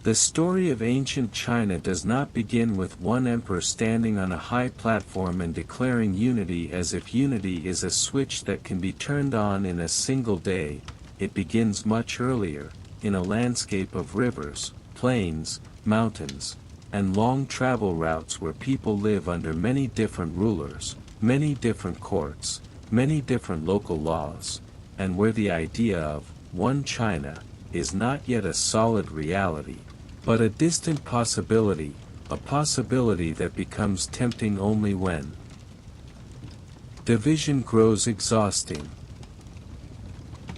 The story of ancient China does not begin with one emperor standing on a high platform and declaring unity as if unity is a switch that can be turned on in a single day. It begins much earlier, in a landscape of rivers, plains, mountains, and long travel routes where people live under many different rulers, many different courts, many different local laws, and where the idea of one China is not yet a solid reality, but a distant possibility, a possibility that becomes tempting only when division grows exhausting.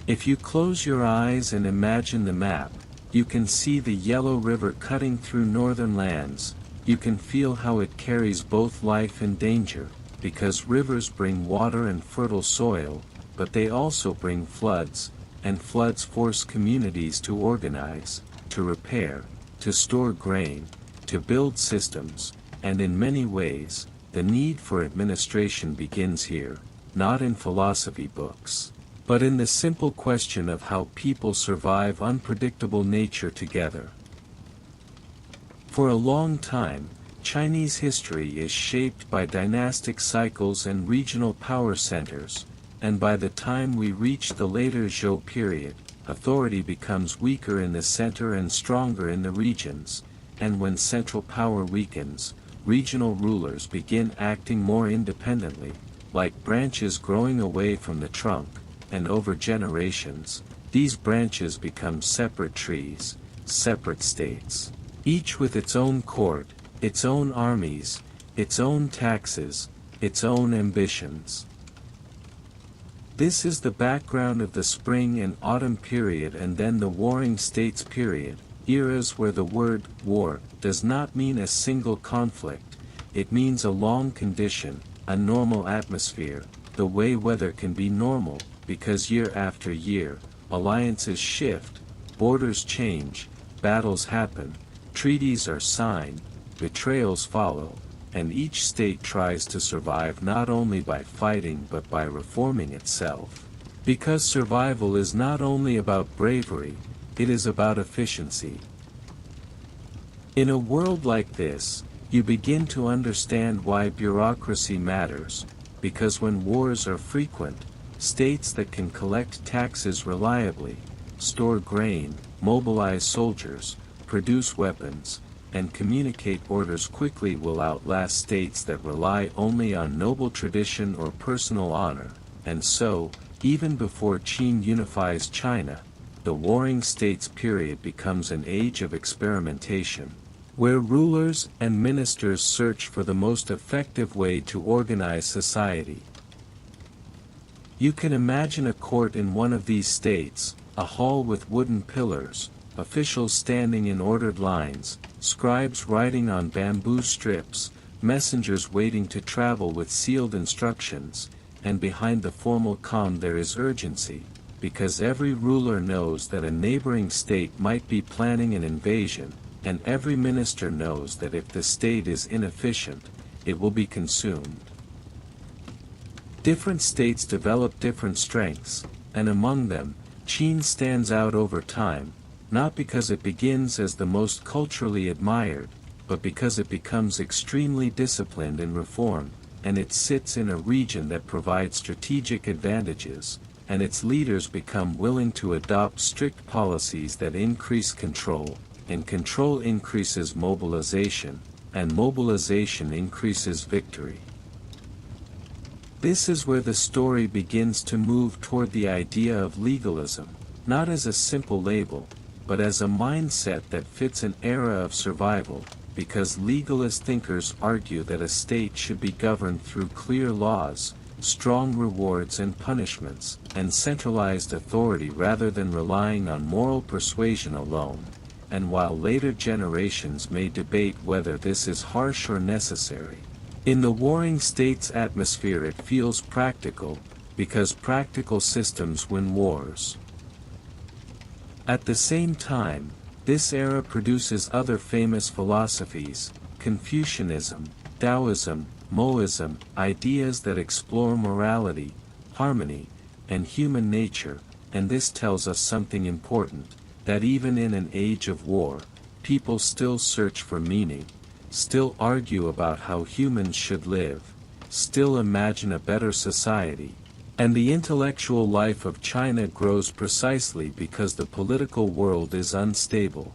If you close your eyes and imagine the map, you can see the Yellow River cutting through northern lands. You can feel how it carries both life and danger, because rivers bring water and fertile soil, but they also bring floods, and floods force communities to organize, to repair, to store grain, to build systems, and in many ways, the need for administration begins here, not in philosophy books, but in the simple question of how people survive unpredictable nature together. For a long time, Chinese history is shaped by dynastic cycles and regional power centers, and by the time we reach the later Zhou period, authority becomes weaker in the center and stronger in the regions, and when central power weakens, regional rulers begin acting more independently, like branches growing away from the trunk, and over generations, these branches become separate trees, separate states, each with its own court, its own armies, its own taxes, its own ambitions. This is the background of the Spring and Autumn period and then the Warring States period, eras where the word war does not mean a single conflict, it means a long condition, a normal atmosphere, the way weather can be normal, because year after year, alliances shift, borders change, battles happen, treaties are signed, betrayals follow, and each state tries to survive not only by fighting but by reforming itself. Because survival is not only about bravery, it is about efficiency. In a world like this, you begin to understand why bureaucracy matters, because when wars are frequent, states that can collect taxes reliably, store grain, mobilize soldiers, produce weapons, and communicate orders quickly will outlast states that rely only on noble tradition or personal honor, and so, even before Qin unifies China, the Warring States period becomes an age of experimentation, where rulers and ministers search for the most effective way to organize society. You can imagine a court in one of these states, a hall with wooden pillars, officials standing in ordered lines, scribes writing on bamboo strips, messengers waiting to travel with sealed instructions, and behind the formal calm there is urgency, because every ruler knows that a neighboring state might be planning an invasion, and every minister knows that if the state is inefficient, it will be consumed. Different states develop different strengths, and among them, Qin stands out over time, not because it begins as the most culturally admired, but because it becomes extremely disciplined in reform, and it sits in a region that provides strategic advantages, and its leaders become willing to adopt strict policies that increase control, and control increases mobilization, and mobilization increases victory. This is where the story begins to move toward the idea of legalism, not as a simple label, but as a mindset that fits an era of survival, because legalist thinkers argue that a state should be governed through clear laws, strong rewards and punishments, and centralized authority rather than relying on moral persuasion alone. And while later generations may debate whether this is harsh or necessary, in the Warring States atmosphere it feels practical, because practical systems win wars. At the same time, this era produces other famous philosophies, Confucianism, Taoism, Moism, ideas that explore morality, harmony, and human nature, and this tells us something important, that even in an age of war, people still search for meaning, still argue about how humans should live, still imagine a better society. And the intellectual life of China grows precisely because the political world is unstable.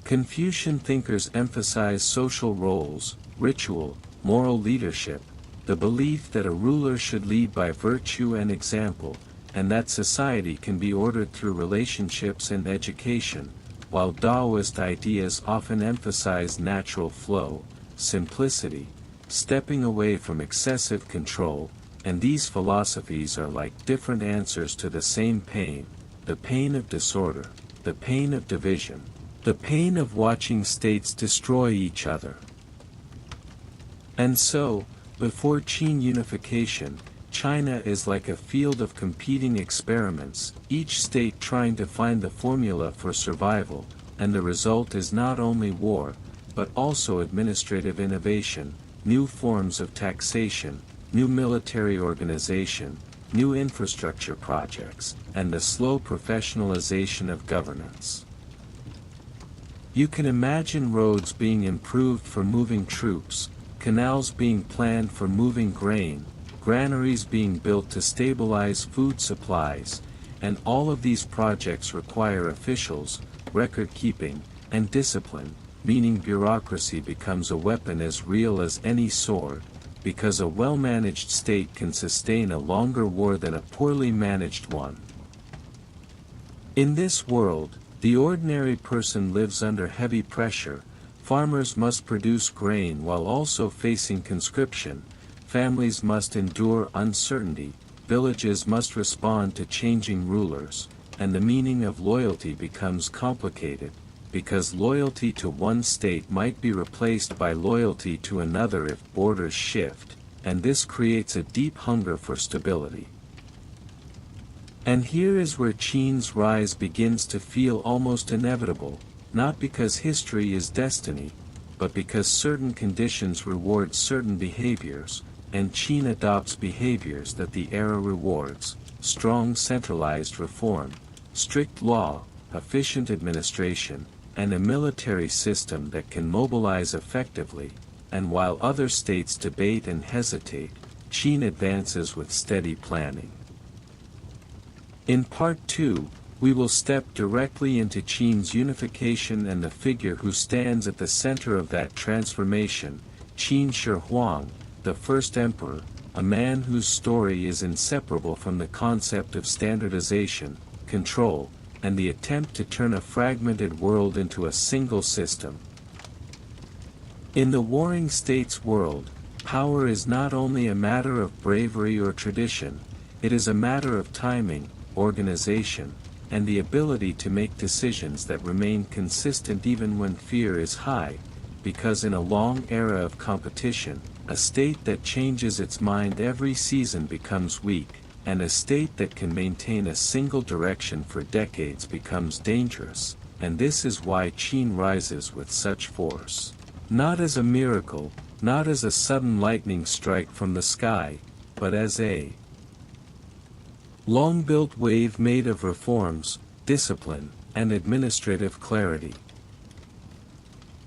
Confucian thinkers emphasize social roles, ritual, moral leadership, the belief that a ruler should lead by virtue and example, and that society can be ordered through relationships and education, while Taoist ideas often emphasize natural flow, simplicity, stepping away from excessive control, and these philosophies are like different answers to the same pain, the pain of disorder, the pain of division, the pain of watching states destroy each other. And so, before Qin unification, China is like a field of competing experiments, each state trying to find the formula for survival, and the result is not only war, but also administrative innovation, new forms of taxation, new military organization, new infrastructure projects, and the slow professionalization of governance. You can imagine roads being improved for moving troops, canals being planned for moving grain, granaries being built to stabilize food supplies, and all of these projects require officials, record-keeping, and discipline, meaning bureaucracy becomes a weapon as real as any sword, because a well-managed state can sustain a longer war than a poorly managed one. In this world, the ordinary person lives under heavy pressure. Farmers must produce grain while also facing conscription, families must endure uncertainty, villages must respond to changing rulers, and the meaning of loyalty becomes complicated, because loyalty to one state might be replaced by loyalty to another if borders shift, and this creates a deep hunger for stability. And here is where Qin's rise begins to feel almost inevitable, not because history is destiny, but because certain conditions reward certain behaviors, and Qin adopts behaviors that the era rewards: strong centralized reform, strict law, efficient administration, and a military system that can mobilize effectively, and while other states debate and hesitate, Qin advances with steady planning. In Part 2, we will step directly into Qin's unification and the figure who stands at the center of that transformation, Qin Shi Huang, the first emperor, a man whose story is inseparable from the concept of standardization, control, and the attempt to turn a fragmented world into a single system. In the warring states world, power is not only a matter of bravery or tradition, it is a matter of timing, organization, and the ability to make decisions that remain consistent even when fear is high, because in a long era of competition, a state that changes its mind every season becomes weak, and a state that can maintain a single direction for decades becomes dangerous, and this is why Qin rises with such force. Not as a miracle, not as a sudden lightning strike from the sky, but as a long-built wave made of reforms, discipline, and administrative clarity.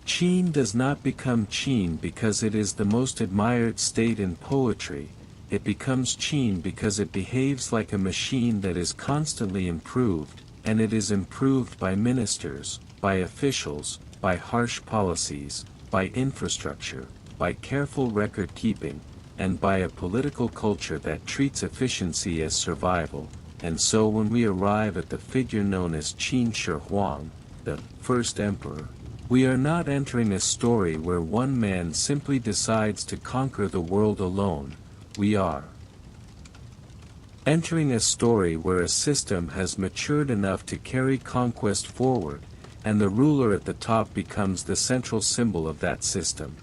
Qin does not become Qin because it is the most admired state in poetry, it becomes Qin because it behaves like a machine that is constantly improved, and it is improved by ministers, by officials, by harsh policies, by infrastructure, by careful record-keeping, and by a political culture that treats efficiency as survival. And so when we arrive at the figure known as Qin Shi Huang, the first emperor, we are not entering a story where one man simply decides to conquer the world alone, we are entering a story where a system has matured enough to carry conquest forward, and the ruler at the top becomes the central symbol of that system.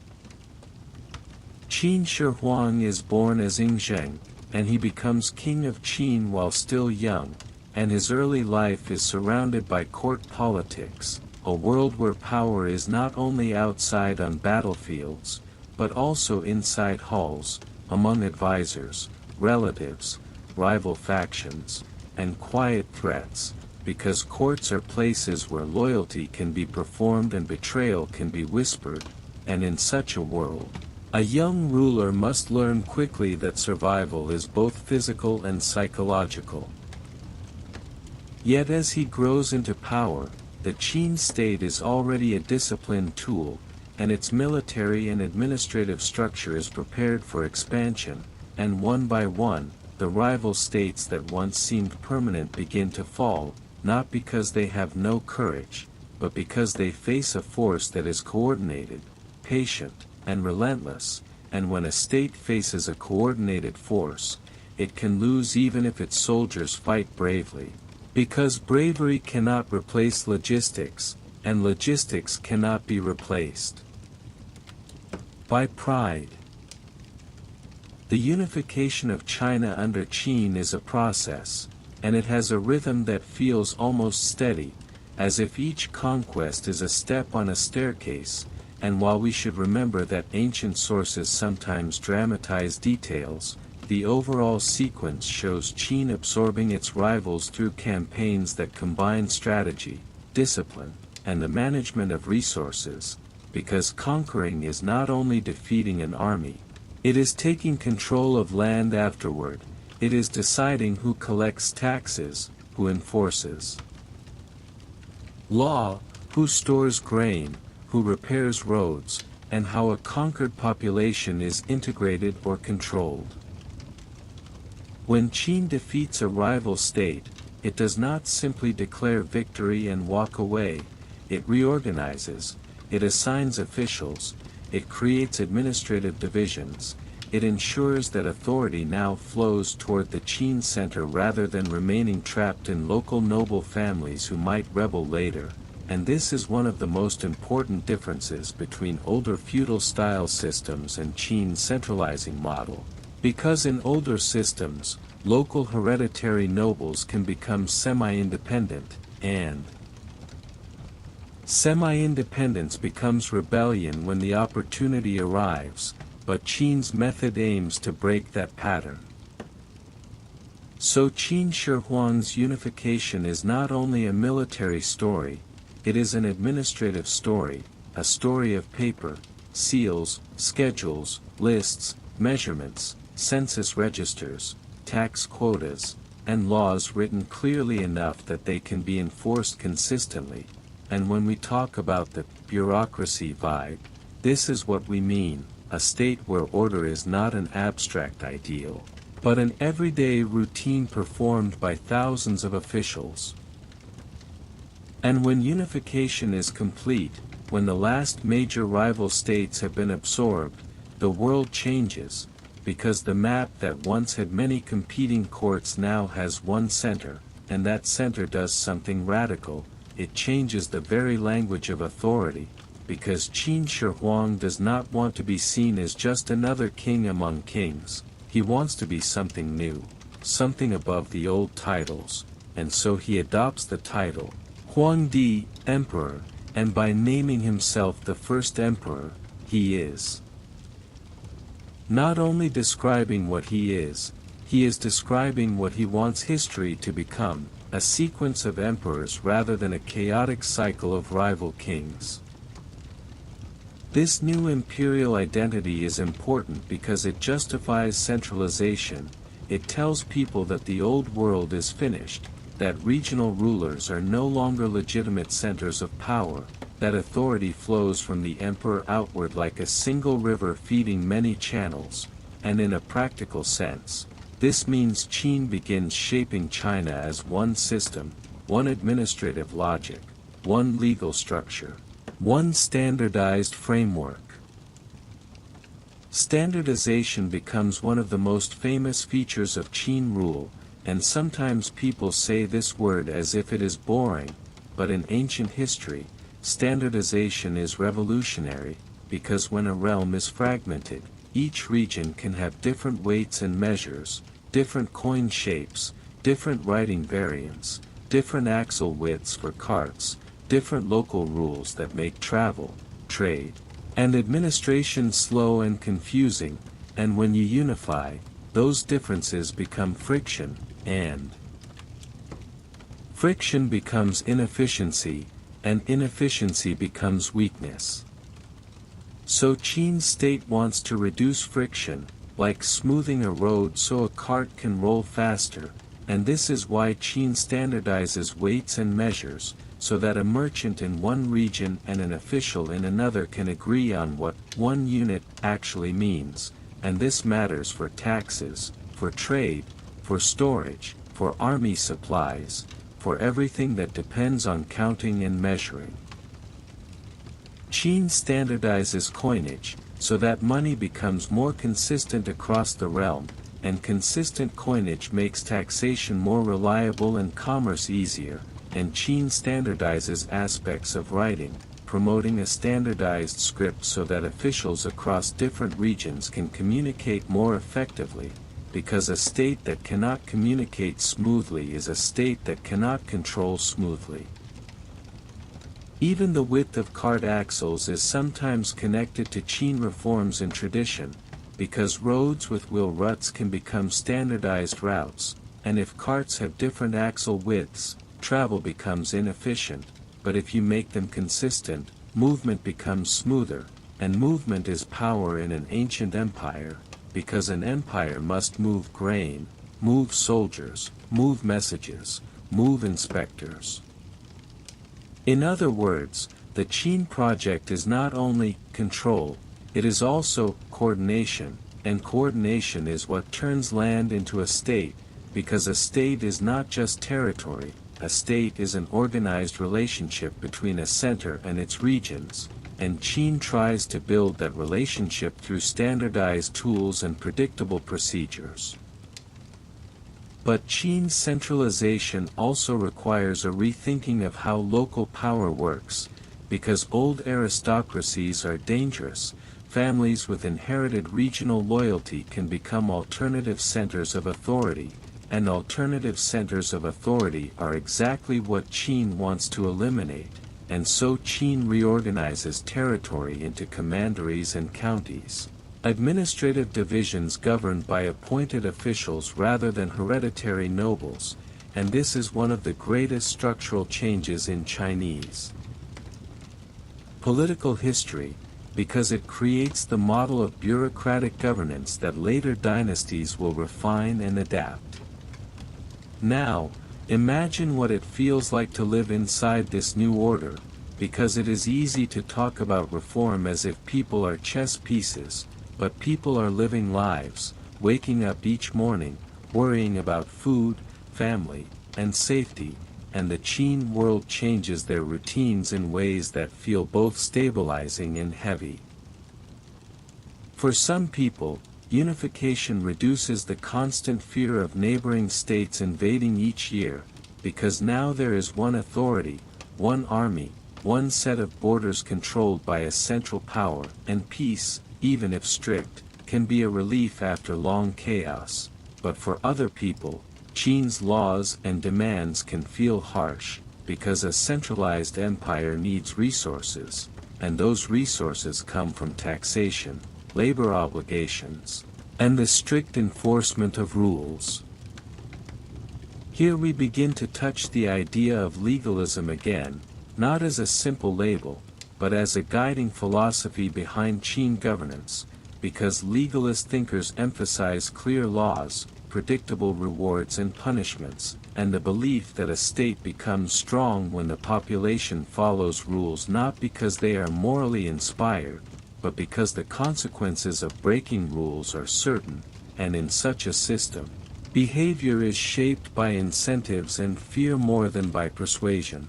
Qin Shi Huang is born as Ingzheng, and he becomes king of Qin while still young, and his early life is surrounded by court politics, a world where power is not only outside on battlefields, but also inside halls, among advisors, relatives, rival factions, and quiet threats, because courts are places where loyalty can be performed and betrayal can be whispered, and in such a world, a young ruler must learn quickly that survival is both physical and psychological. Yet as he grows into power, the Qin state is already a disciplined tool, and its military and administrative structure is prepared for expansion, and one by one, the rival states that once seemed permanent begin to fall, not because they have no courage, but because they face a force that is coordinated, patient, and relentless, and when a state faces a coordinated force, it can lose even if its soldiers fight bravely. Because bravery cannot replace logistics, and logistics cannot be replaced by pride. The unification of China under Qin is a process, and it has a rhythm that feels almost steady, as if each conquest is a step on a staircase, and while we should remember that ancient sources sometimes dramatize details, the overall sequence shows Qin absorbing its rivals through campaigns that combine strategy, discipline, and the management of resources, because conquering is not only defeating an army, it is taking control of land afterward, it is deciding who collects taxes, who enforces law, who stores grain, who repairs roads, and how a conquered population is integrated or controlled. When Qin defeats a rival state, it does not simply declare victory and walk away, it reorganizes, it assigns officials, it creates administrative divisions, it ensures that authority now flows toward the Qin center rather than remaining trapped in local noble families who might rebel later, and this is one of the most important differences between older feudal-style systems and Qin's centralizing model. Because in older systems, local hereditary nobles can become semi-independent, and semi-independence becomes rebellion when the opportunity arrives, but Qin's method aims to break that pattern. So Qin Shi Huang's unification is not only a military story, it is an administrative story, a story of paper, seals, schedules, lists, measurements, census registers, tax quotas, and laws written clearly enough that they can be enforced consistently, and when we talk about the bureaucracy vibe, this is what we mean, a state where order is not an abstract ideal, but an everyday routine performed by thousands of officials. And when unification is complete, when the last major rival states have been absorbed, the world changes, because the map that once had many competing courts now has one center, and that center does something radical, it changes the very language of authority, because Qin Shi Huang does not want to be seen as just another king among kings, he wants to be something new, something above the old titles, and so he adopts the title, Huangdi, Emperor, and by naming himself the first emperor, he is not only describing what he is describing what he wants history to become, a sequence of emperors rather than a chaotic cycle of rival kings. This new imperial identity is important because it justifies centralization, it tells people that the old world is finished, that regional rulers are no longer legitimate centers of power, that authority flows from the emperor outward like a single river feeding many channels, and in a practical sense, this means Qin begins shaping China as one system, one administrative logic, one legal structure, one standardized framework. Standardization becomes one of the most famous features of Qin rule, and sometimes people say this word as if it is boring, but in ancient history, standardization is revolutionary, because when a realm is fragmented, each region can have different weights and measures, different coin shapes, different writing variants, different axle widths for carts, different local rules that make travel, trade, and administration slow and confusing, and when you unify, those differences become friction, and Friction becomes inefficiency, and inefficiency becomes weakness. So Qin's state wants to reduce friction, like smoothing a road so a cart can roll faster, and this is why Qin standardizes weights and measures, so that a merchant in one region and an official in another can agree on what one unit actually means, and this matters for taxes, for trade, for storage, for army supplies, for everything that depends on counting and measuring. Qin standardizes coinage, so that money becomes more consistent across the realm, and consistent coinage makes taxation more reliable and commerce easier, and Qin standardizes aspects of writing, promoting a standardized script so that officials across different regions can communicate more effectively, because a state that cannot communicate smoothly is a state that cannot control smoothly. Even the width of cart axles is sometimes connected to Qin reforms in tradition, because roads with wheel ruts can become standardized routes, and if carts have different axle widths, travel becomes inefficient, but if you make them consistent, movement becomes smoother, and movement is power in an ancient empire, because an empire must move grain, move soldiers, move messages, move inspectors. In other words, the Qin project is not only control, it is also coordination, and coordination is what turns land into a state, because a state is not just territory, a state is an organized relationship between a center and its regions, and Qin tries to build that relationship through standardized tools and predictable procedures. But Qin's centralization also requires a rethinking of how local power works, because old aristocracies are dangerous. Families with inherited regional loyalty can become alternative centers of authority, and alternative centers of authority are exactly what Qin wants to eliminate, and so Qin reorganizes territory into commanderies and counties, administrative divisions governed by appointed officials rather than hereditary nobles, and this is one of the greatest structural changes in Chinese political history, because it creates the model of bureaucratic governance that later dynasties will refine and adapt. Now, imagine what it feels like to live inside this new order, because it is easy to talk about reform as if people are chess pieces, but people are living lives, waking up each morning, worrying about food, family, and safety, and the Qin world changes their routines in ways that feel both stabilizing and heavy. For some people, unification reduces the constant fear of neighboring states invading each year, because now there is one authority, one army, one set of borders controlled by a central power, and peace, even if strict, can be a relief after long chaos. But for other people, Qin's laws and demands can feel harsh, because a centralized empire needs resources, and those resources come from taxation, labor obligations, and the strict enforcement of rules. Here we begin to touch the idea of legalism again, not as a simple label, but as a guiding philosophy behind Qin governance, because legalist thinkers emphasize clear laws, predictable rewards and punishments, and the belief that a state becomes strong when the population follows rules not because they are morally inspired, but because the consequences of breaking rules are certain, and in such a system, behavior is shaped by incentives and fear more than by persuasion.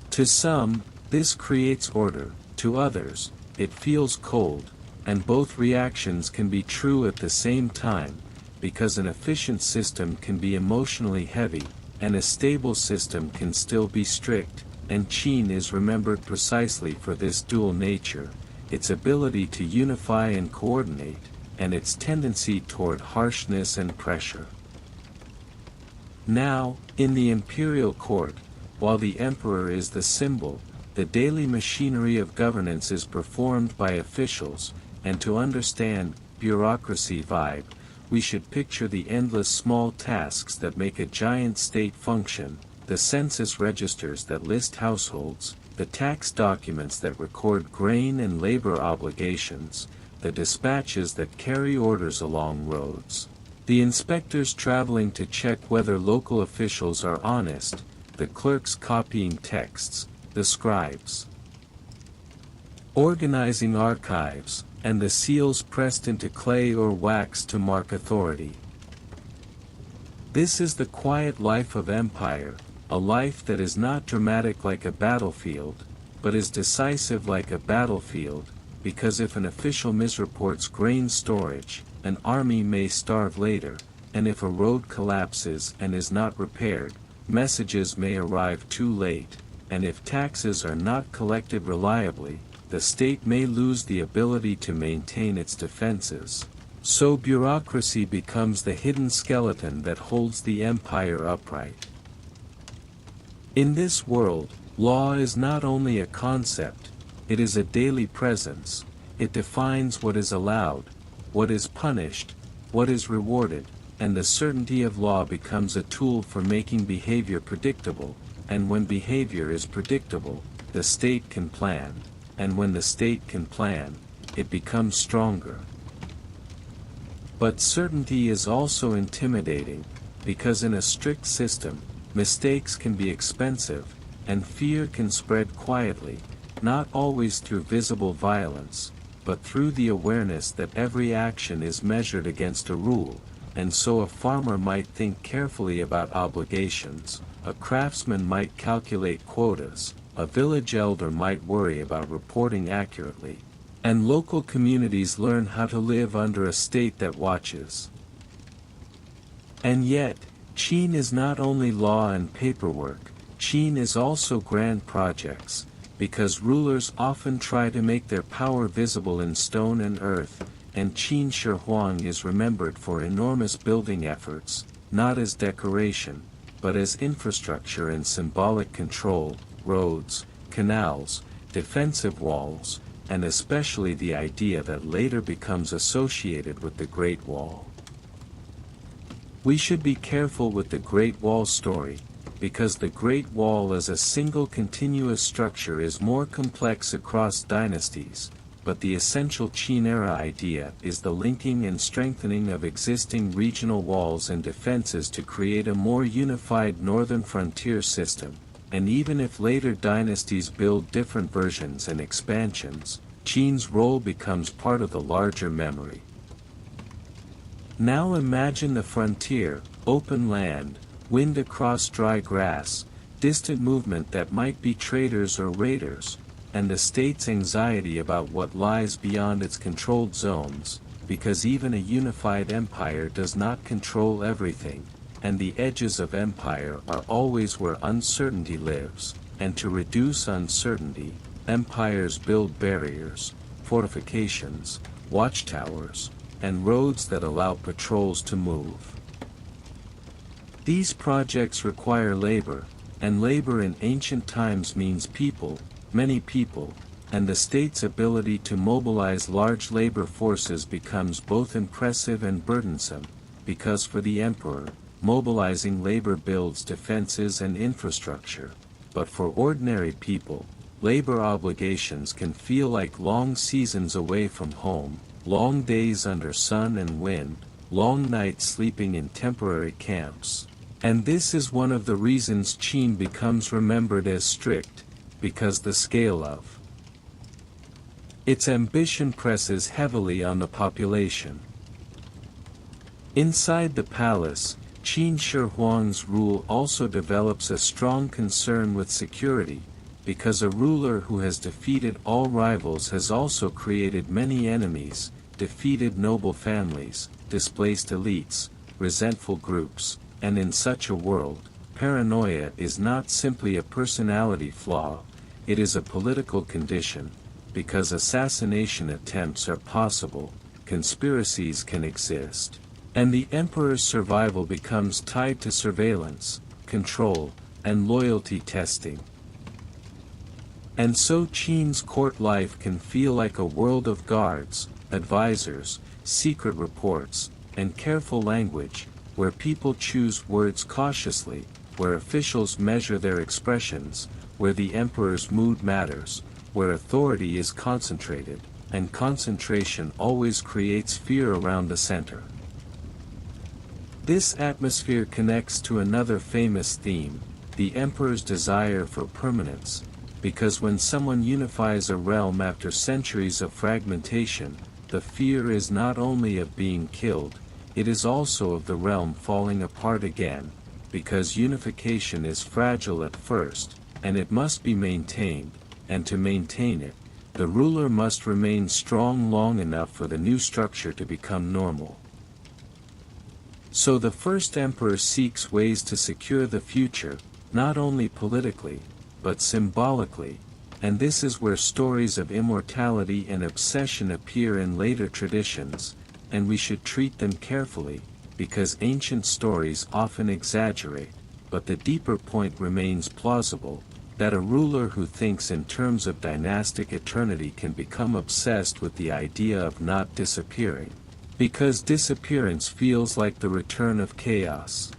To some, this creates order, to others, it feels cold, and both reactions can be true at the same time, because an efficient system can be emotionally heavy, and a stable system can still be strict, and Qin is remembered precisely for this dual nature, its ability to unify and coordinate, and its tendency toward harshness and pressure. Now, in the imperial court, while the emperor is the symbol, the daily machinery of governance is performed by officials, and to understand bureaucracy vibe, we should picture the endless small tasks that make a giant state function, the census registers that list households, the tax documents that record grain and labor obligations, the dispatches that carry orders along roads, the inspectors traveling to check whether local officials are honest, the clerks copying texts, the scribes organizing archives, and the seals pressed into clay or wax to mark authority. This is the quiet life of empire, a life that is not dramatic like a battlefield, but is decisive like a battlefield, because if an official misreports grain storage, an army may starve later, and if a road collapses and is not repaired, messages may arrive too late, and if taxes are not collected reliably, the state may lose the ability to maintain its defenses. So bureaucracy becomes the hidden skeleton that holds the empire upright. In this world, law is not only a concept, it is a daily presence. It defines what is allowed, what is punished, what is rewarded, and the certainty of law becomes a tool for making behavior predictable, and when behavior is predictable, the state can plan. And when the state can plan, it becomes stronger. But certainty is also intimidating, because in a strict system, mistakes can be expensive, and fear can spread quietly, not always through visible violence, but through the awareness that every action is measured against a rule, and so a farmer might think carefully about obligations, a craftsman might calculate quotas, a village elder might worry about reporting accurately, and local communities learn how to live under a state that watches. And yet, Qin is not only law and paperwork, Qin is also grand projects, because rulers often try to make their power visible in stone and earth, and Qin Shi Huang is remembered for enormous building efforts, not as decoration, but as infrastructure and symbolic control. Roads, canals, defensive walls, and especially the idea that later becomes associated with the Great Wall. We should be careful with the Great Wall story, because the Great Wall as a single continuous structure is more complex across dynasties, but the essential Qin era idea is the linking and strengthening of existing regional walls and defenses to create a more unified northern frontier system. And even if later dynasties build different versions and expansions, Qin's role becomes part of the larger memory. Now imagine the frontier, open land, wind across dry grass, distant movement that might be traders or raiders, and the state's anxiety about what lies beyond its controlled zones, because even a unified empire does not control everything. And the edges of empire are always where uncertainty lives, and to reduce uncertainty, empires build barriers, fortifications, watchtowers, and roads that allow patrols to move. These projects require labor, and labor in ancient times means people, many people, and the state's ability to mobilize large labor forces becomes both impressive and burdensome, because for the emperor, mobilizing labor builds defenses and infrastructure, but for ordinary people, labor obligations can feel like long seasons away from home, long days under sun and wind, long nights sleeping in temporary camps. And this is one of the reasons Qin becomes remembered as strict, because the scale of its ambition presses heavily on the population. Inside the palace, Qin Shi Huang's rule also develops a strong concern with security, because a ruler who has defeated all rivals has also created many enemies, defeated noble families, displaced elites, resentful groups, and in such a world, paranoia is not simply a personality flaw, it is a political condition, because assassination attempts are possible, conspiracies can exist. And the emperor's survival becomes tied to surveillance, control, and loyalty testing. And so Qin's court life can feel like a world of guards, advisors, secret reports, and careful language, where people choose words cautiously, where officials measure their expressions, where the emperor's mood matters, where authority is concentrated, and concentration always creates fear around the center. This atmosphere connects to another famous theme, the emperor's desire for permanence, because when someone unifies a realm after centuries of fragmentation, the fear is not only of being killed, it is also of the realm falling apart again, because unification is fragile at first, and it must be maintained, and to maintain it, the ruler must remain strong long enough for the new structure to become normal. So the first emperor seeks ways to secure the future, not only politically, but symbolically, and this is where stories of immortality and obsession appear in later traditions, and we should treat them carefully, because ancient stories often exaggerate, but the deeper point remains plausible, that a ruler who thinks in terms of dynastic eternity can become obsessed with the idea of not disappearing, because disappearance feels like the return of chaos.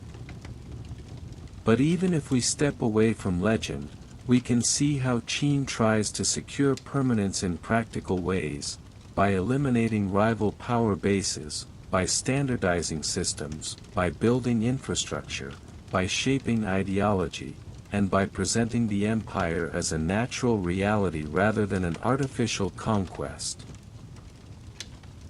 But even if we step away from legend, we can see how Qin tries to secure permanence in practical ways, by eliminating rival power bases, by standardizing systems, by building infrastructure, by shaping ideology, and by presenting the empire as a natural reality rather than an artificial conquest.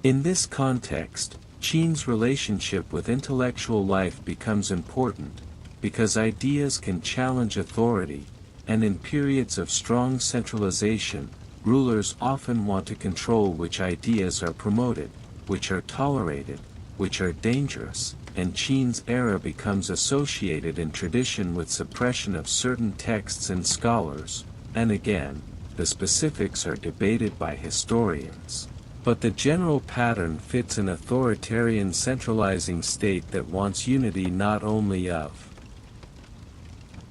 In this context, Qin's relationship with intellectual life becomes important, because ideas can challenge authority, and in periods of strong centralization, rulers often want to control which ideas are promoted, which are tolerated, which are dangerous, and Qin's era becomes associated in tradition with suppression of certain texts and scholars, and again, the specifics are debated by historians. But the general pattern fits an authoritarian centralizing state that wants unity not only of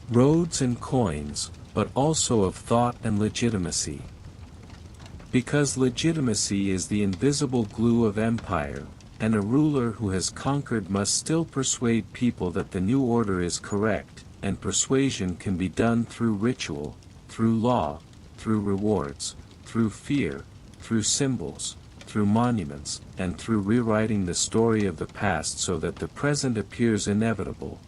roads and coins, but also of thought and legitimacy. Because legitimacy is the invisible glue of empire, and a ruler who has conquered must still persuade people that the new order is correct, and persuasion can be done through ritual, through law, through rewards, through fear, through symbols, through monuments, and through rewriting the story of the past so that the present appears inevitable.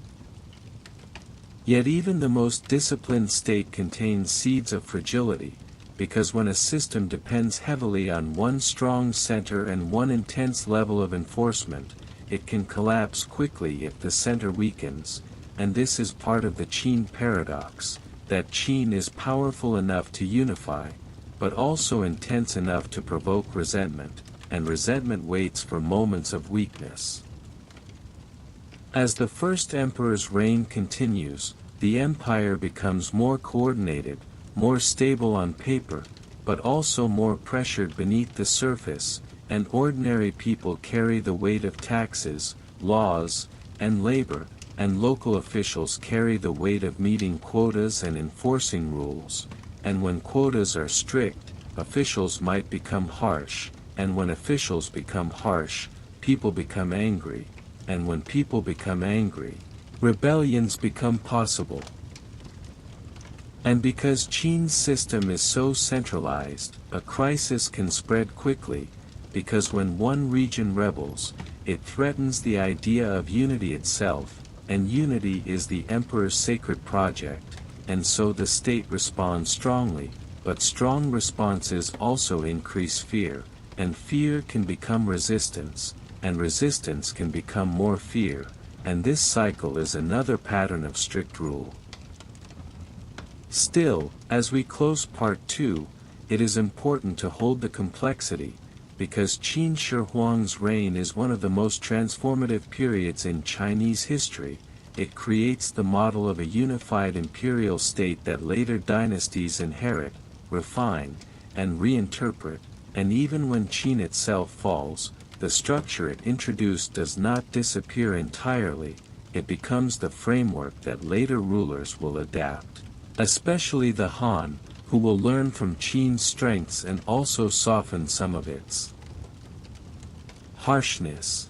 Yet even the most disciplined state contains seeds of fragility, because when a system depends heavily on one strong center and one intense level of enforcement, it can collapse quickly if the center weakens, and this is part of the Qin paradox, that Qin is powerful enough to unify, but also intense enough to provoke resentment, and resentment waits for moments of weakness. As the first emperor's reign continues, the empire becomes more coordinated, more stable on paper, but also more pressured beneath the surface, and ordinary people carry the weight of taxes, laws, and labor, and local officials carry the weight of meeting quotas and enforcing rules, and when quotas are strict, officials might become harsh, and when officials become harsh, people become angry, and when people become angry, rebellions become possible. And because Qin's system is so centralized, a crisis can spread quickly, because when one region rebels, it threatens the idea of unity itself, and unity is the emperor's sacred project, and so the state responds strongly, but strong responses also increase fear, and fear can become resistance, and resistance can become more fear, and this cycle is another pattern of strict rule. Still, as we close part 2, it is important to hold the complexity, because Qin Shi Huang's reign is one of the most transformative periods in Chinese history. It creates the model of a unified imperial state that later dynasties inherit, refine, and reinterpret, and even when Qin itself falls, the structure it introduced does not disappear entirely, it becomes the framework that later rulers will adapt. Especially the Han, who will learn from Qin's strengths and also soften some of its harshness.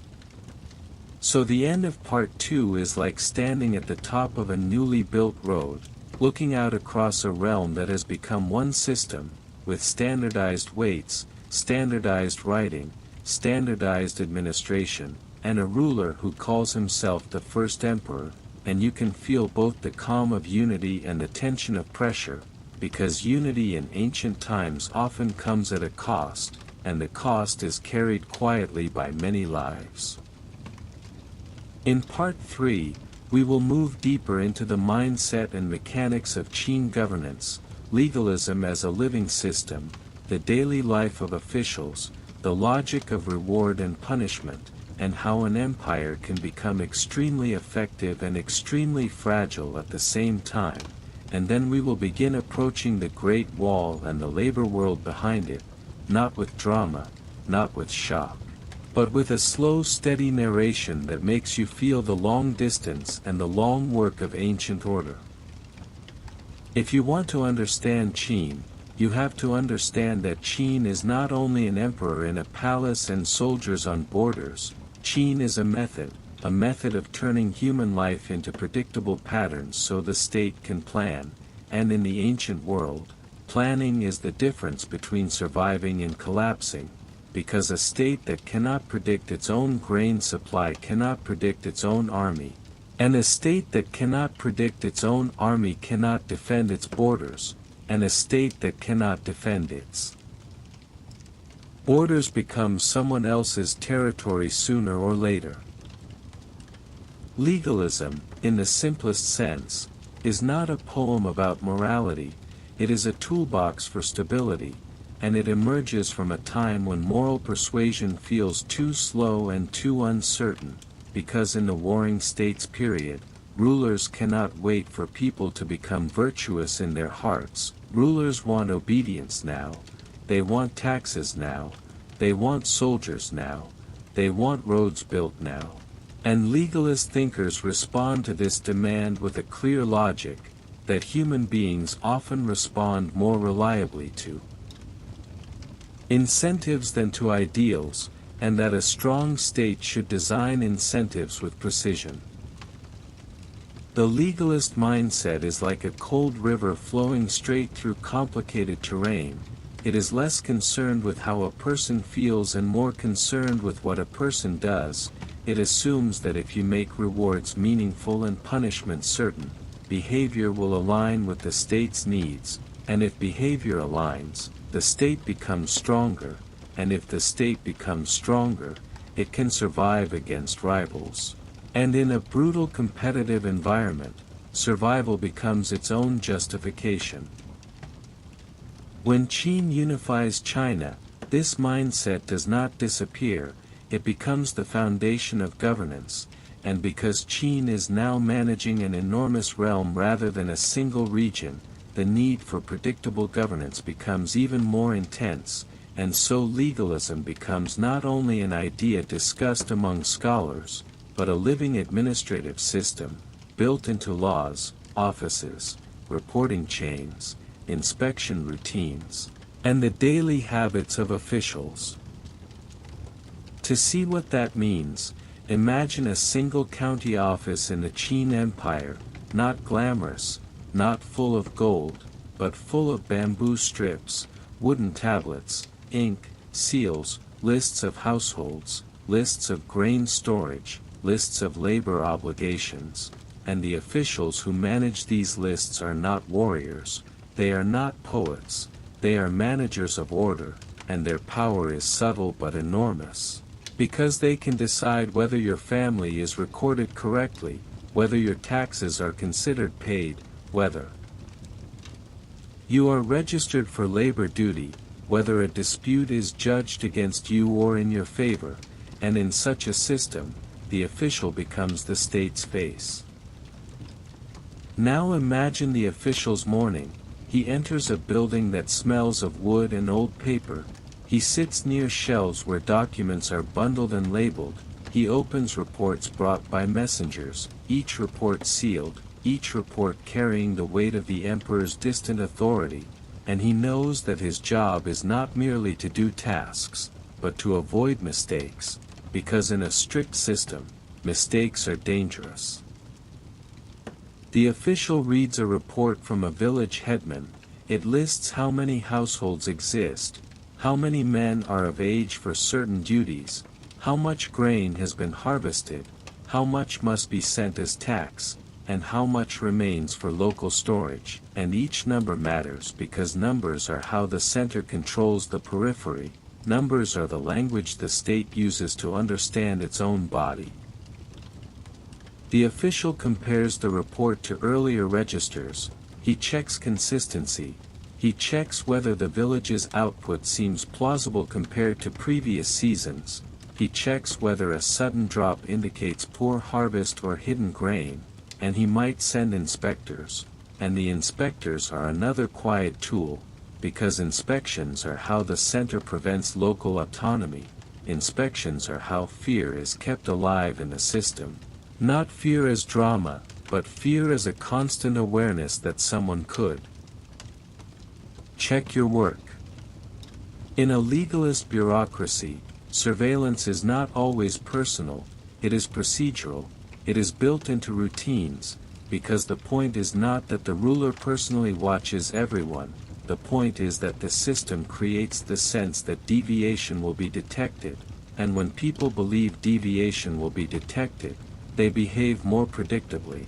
So the end of part 2 is like standing at the top of a newly built road, looking out across a realm that has become one system, with standardized weights, standardized writing, standardized administration, and a ruler who calls himself the first emperor, and you can feel both the calm of unity and the tension of pressure, because unity in ancient times often comes at a cost, and the cost is carried quietly by many lives. In part 3, we will move deeper into the mindset and mechanics of Qin governance, legalism as a living system, the daily life of officials, the logic of reward and punishment, and how an empire can become extremely effective and extremely fragile at the same time. And then we will begin approaching the Great Wall and the labor world behind it, not with drama, not with shock, but with a slow steady narration that makes you feel the long distance and the long work of ancient order. If you want to understand Qin, you have to understand that Qin is not only an emperor in a palace and soldiers on borders. Qin is a method of turning human life into predictable patterns so the state can plan, and in the ancient world, planning is the difference between surviving and collapsing, because a state that cannot predict its own grain supply cannot predict its own army, and a state that cannot predict its own army cannot defend its borders, and a state that cannot defend its borders becomes someone else's territory sooner or later. Legalism, in the simplest sense, is not a poem about morality, it is a toolbox for stability, and it emerges from a time when moral persuasion feels too slow and too uncertain, because in the warring states period, rulers cannot wait for people to become virtuous in their hearts. Rulers want obedience now, they want taxes now, they want soldiers now, they want roads built now. And legalist thinkers respond to this demand with a clear logic, that human beings often respond more reliably to incentives than to ideals, and that a strong state should design incentives with precision. The legalist mindset is like a cold river flowing straight through complicated terrain. It is less concerned with how a person feels and more concerned with what a person does. It assumes that if you make rewards meaningful and punishments certain, behavior will align with the state's needs, and if behavior aligns, the state becomes stronger, and if the state becomes stronger, it can survive against rivals. And in a brutal competitive environment, survival becomes its own justification. When Qin unifies China, this mindset does not disappear, it becomes the foundation of governance, and because Qin is now managing an enormous realm rather than a single region, the need for predictable governance becomes even more intense, and so legalism becomes not only an idea discussed among scholars, but a living administrative system, built into laws, offices, reporting chains, inspection routines, and the daily habits of officials. To see what that means, imagine a single county office in the Qin Empire, not glamorous, not full of gold, but full of bamboo strips, wooden tablets, ink, seals, lists of households, lists of grain storage, lists of labor obligations, and the officials who manage these lists are not warriors, they are not poets, they are managers of order, and their power is subtle but enormous. Because they can decide whether your family is recorded correctly, whether your taxes are considered paid, whether you are registered for labor duty, whether a dispute is judged against you or in your favor, and in such a system, the official becomes the state's face. Now imagine the official's morning. He enters a building that smells of wood and old paper. He sits near shelves where documents are bundled and labeled. He opens reports brought by messengers, each report sealed, each report carrying the weight of the emperor's distant authority, and he knows that his job is not merely to do tasks, but to avoid mistakes, because in a strict system, mistakes are dangerous. The official reads a report from a village headman. It lists how many households exist, how many men are of age for certain duties, how much grain has been harvested, how much must be sent as tax, and how much remains for local storage, and each number matters because numbers are how the center controls the periphery. Numbers are the language the state uses to understand its own body. The official compares the report to earlier registers. He checks consistency. He checks whether the village's output seems plausible compared to previous seasons. He checks whether a sudden drop indicates poor harvest or hidden grain, and he might send inspectors, and the inspectors are another quiet tool, because inspections are how the center prevents local autonomy. Inspections are how fear is kept alive in the system. Not fear as drama, but fear as a constant awareness that someone could. Check your work. In a legalist bureaucracy, surveillance is not always personal, it is procedural, it is built into routines, because the point is not that the ruler personally watches everyone, the point is that the system creates the sense that deviation will be detected, and when people believe deviation will be detected, they behave more predictably.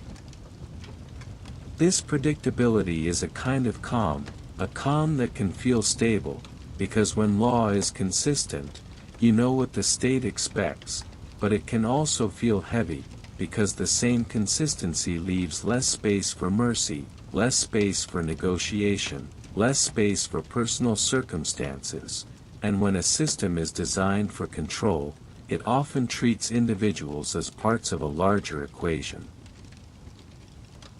This predictability is a kind of calm, a calm that can feel stable, because when law is consistent, you know what the state expects, but it can also feel heavy, because the same consistency leaves less space for mercy, less space for negotiation, less space for personal circumstances, and when a system is designed for control, it often treats individuals as parts of a larger equation.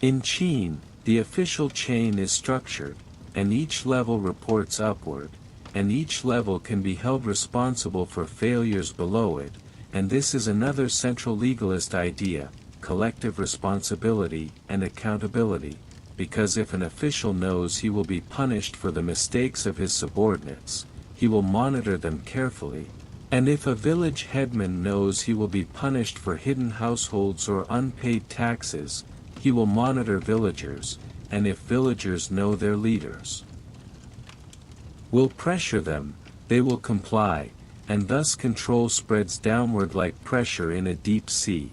In Qin, the official chain is structured, and each level reports upward, and each level can be held responsible for failures below it, and this is another central legalist idea, collective responsibility and accountability, because if an official knows he will be punished for the mistakes of his subordinates, he will monitor them carefully, and if a village headman knows he will be punished for hidden households or unpaid taxes, he will monitor villagers, and if villagers know their leaders will pressure them, they will comply, and thus control spreads downward like pressure in a deep sea.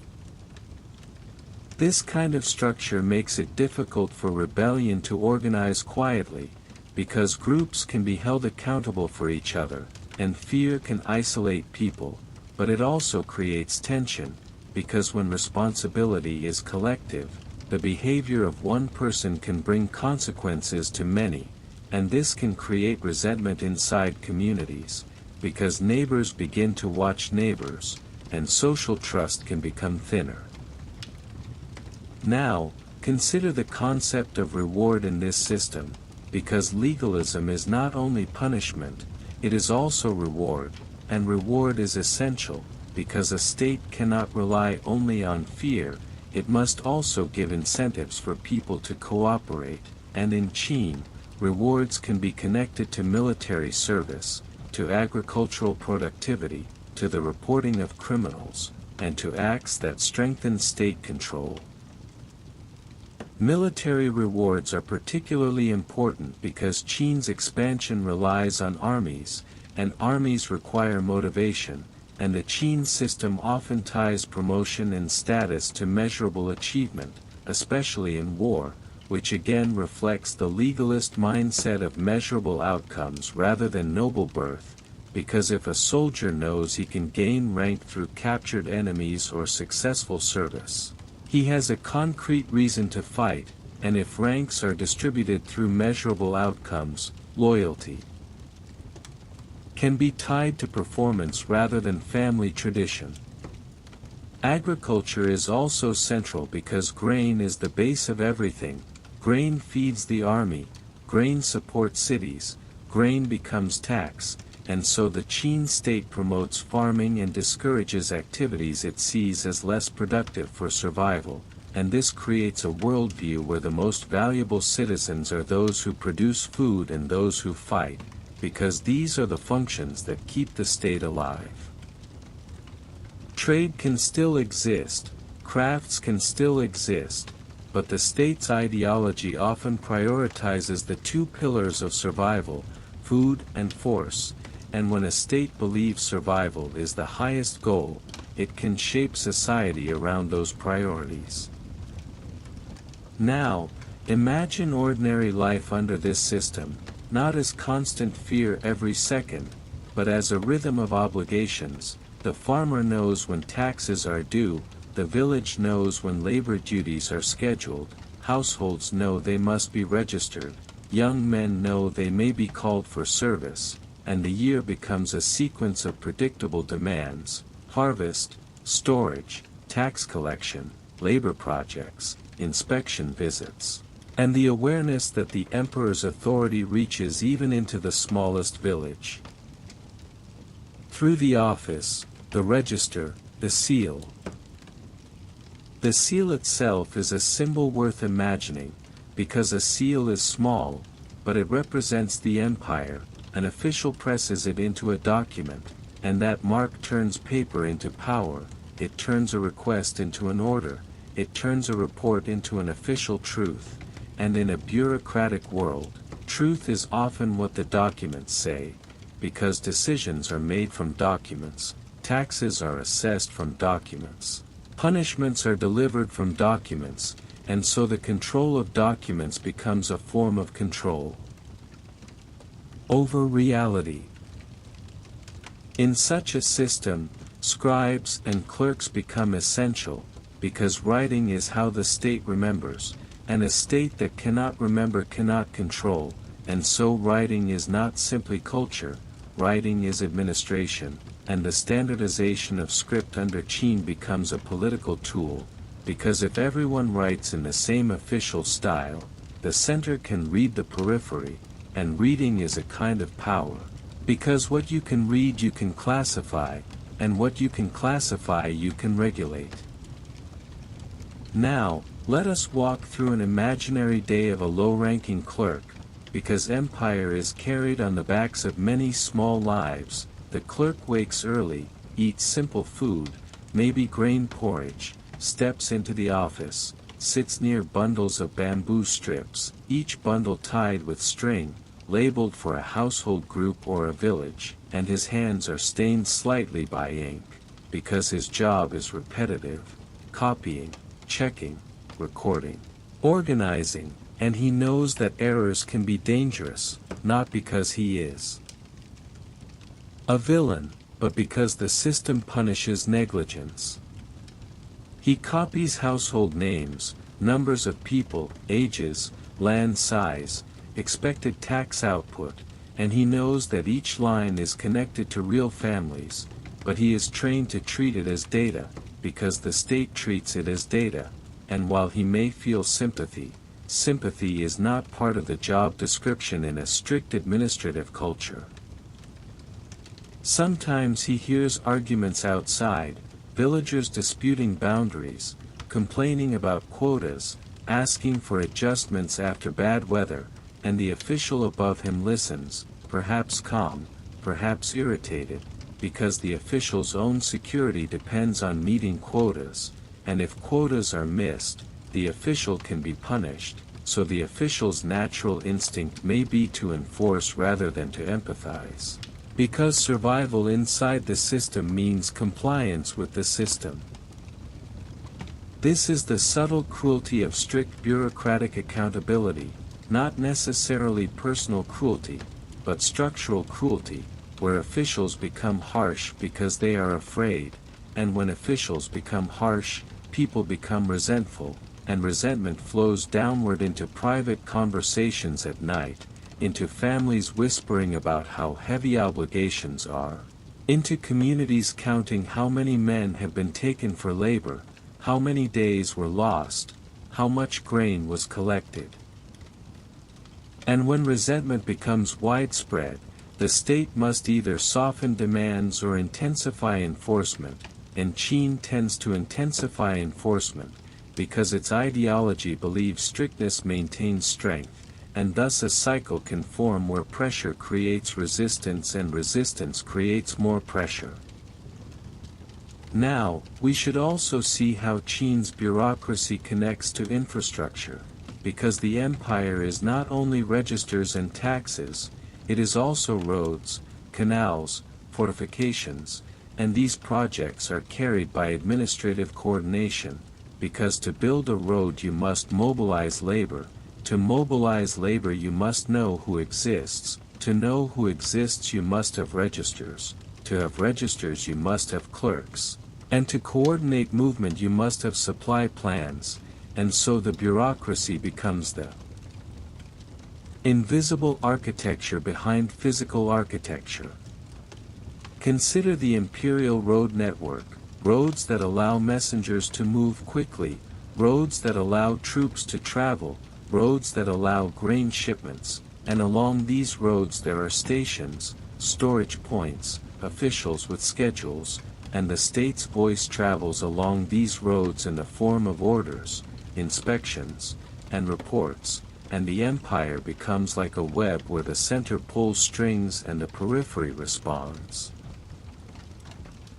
This kind of structure makes it difficult for rebellion to organize quietly, because groups can be held accountable for each other, and fear can isolate people, but it also creates tension, because when responsibility is collective, the behavior of one person can bring consequences to many, and this can create resentment inside communities, because neighbors begin to watch neighbors, and social trust can become thinner. Now, consider the concept of reward in this system, because legalism is not only punishment, it is also reward, and reward is essential, because a state cannot rely only on fear, it must also give incentives for people to cooperate, and in Qin, rewards can be connected to military service, to agricultural productivity, to the reporting of criminals, and to acts that strengthen state control. Military rewards are particularly important because Qin's expansion relies on armies, and armies require motivation, and the Qin system often ties promotion and status to measurable achievement, especially in war, which again reflects the legalist mindset of measurable outcomes rather than noble birth, because if a soldier knows he can gain rank through captured enemies or successful service, he has a concrete reason to fight, and if ranks are distributed through measurable outcomes, loyalty can be tied to performance rather than family tradition. Agriculture is also central because grain is the base of everything. Grain feeds the army, grain supports cities, grain becomes tax, and so the Qin state promotes farming and discourages activities it sees as less productive for survival, and this creates a worldview where the most valuable citizens are those who produce food and those who fight, because these are the functions that keep the state alive. Trade can still exist, crafts can still exist, but the state's ideology often prioritizes the two pillars of survival, food and force, and when a state believes survival is the highest goal, it can shape society around those priorities. Now, imagine ordinary life under this system, not as constant fear every second, but as a rhythm of obligations. The farmer knows when taxes are due, the village knows when labor duties are scheduled, households know they must be registered, young men know they may be called for service, and the year becomes a sequence of predictable demands: harvest, storage, tax collection, labor projects, inspection visits, and the awareness that the emperor's authority reaches even into the smallest village. Through the office, the register, the seal. The seal itself is a symbol worth imagining, because a seal is small, but it represents the empire. An official presses it into a document, and that mark turns paper into power, it turns a request into an order, it turns a report into an official truth, and in a bureaucratic world, truth is often what the documents say, because decisions are made from documents, taxes are assessed from documents, punishments are delivered from documents, and so the control of documents becomes a form of control over reality. In such a system, scribes and clerks become essential, because writing is how the state remembers, and a state that cannot remember cannot control, and so writing is not simply culture, writing is administration, and the standardization of script under Qin becomes a political tool, because if everyone writes in the same official style, the center can read the periphery, and reading is a kind of power, because what you can read you can classify, and what you can classify you can regulate. Now, let us walk through an imaginary day of a low-ranking clerk, because empire is carried on the backs of many small lives. The clerk wakes early, eats simple food, maybe grain porridge, steps into the office, sits near bundles of bamboo strips, each bundle tied with string, labeled for a household group or a village, and his hands are stained slightly by ink, because his job is repetitive, copying, checking, recording, organizing, and he knows that errors can be dangerous, not because he is a villain, but because the system punishes negligence. He copies household names, numbers of people, ages, land size, expected tax output, and he knows that each line is connected to real families, but he is trained to treat it as data, because the state treats it as data, and while he may feel sympathy, sympathy is not part of the job description in a strict administrative culture. Sometimes he hears arguments outside, villagers disputing boundaries, complaining about quotas, asking for adjustments after bad weather, and the official above him listens, perhaps calm, perhaps irritated, because the official's own security depends on meeting quotas, and if quotas are missed, the official can be punished, so the official's natural instinct may be to enforce rather than to empathize. Because survival inside the system means compliance with the system. This is the subtle cruelty of strict bureaucratic accountability, not necessarily personal cruelty, but structural cruelty, where officials become harsh because they are afraid, and when officials become harsh, people become resentful, and resentment flows downward into private conversations at night, into families whispering about how heavy obligations are, into communities counting how many men have been taken for labor, how many days were lost, how much grain was collected. And when resentment becomes widespread, the state must either soften demands or intensify enforcement, and Qin tends to intensify enforcement, because its ideology believes strictness maintains strength, and thus a cycle can form where pressure creates resistance and resistance creates more pressure. Now, we should also see how Qin's bureaucracy connects to infrastructure, because the empire is not only registers and taxes, it is also roads, canals, fortifications, and these projects are carried by administrative coordination, because to build a road you must mobilize labor, to mobilize labor you must know who exists, to know who exists you must have registers, to have registers you must have clerks, and to coordinate movement you must have supply plans, and so the bureaucracy becomes the invisible architecture behind physical architecture. Consider the imperial road network, roads that allow messengers to move quickly, roads that allow troops to travel, roads that allow grain shipments, and along these roads there are stations, storage points, officials with schedules, and the state's voice travels along these roads in the form of orders, inspections, and reports, and the empire becomes like a web where the center pulls strings and the periphery responds.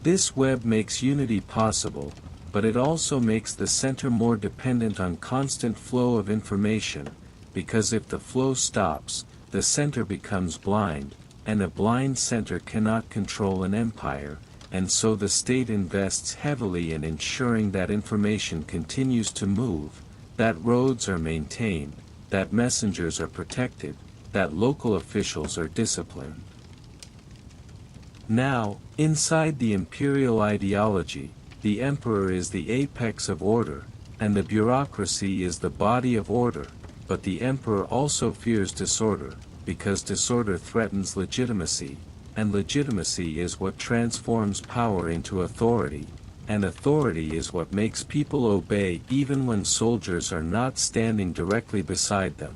This web makes unity possible, but it also makes the center more dependent on constant flow of information, because if the flow stops, the center becomes blind, and a blind center cannot control an empire, and so the state invests heavily in ensuring that information continues to move, that roads are maintained, that messengers are protected, that local officials are disciplined. Now, inside the imperial ideology, the emperor is the apex of order, and the bureaucracy is the body of order, but the emperor also fears disorder, because disorder threatens legitimacy, and legitimacy is what transforms power into authority, and authority is what makes people obey even when soldiers are not standing directly beside them.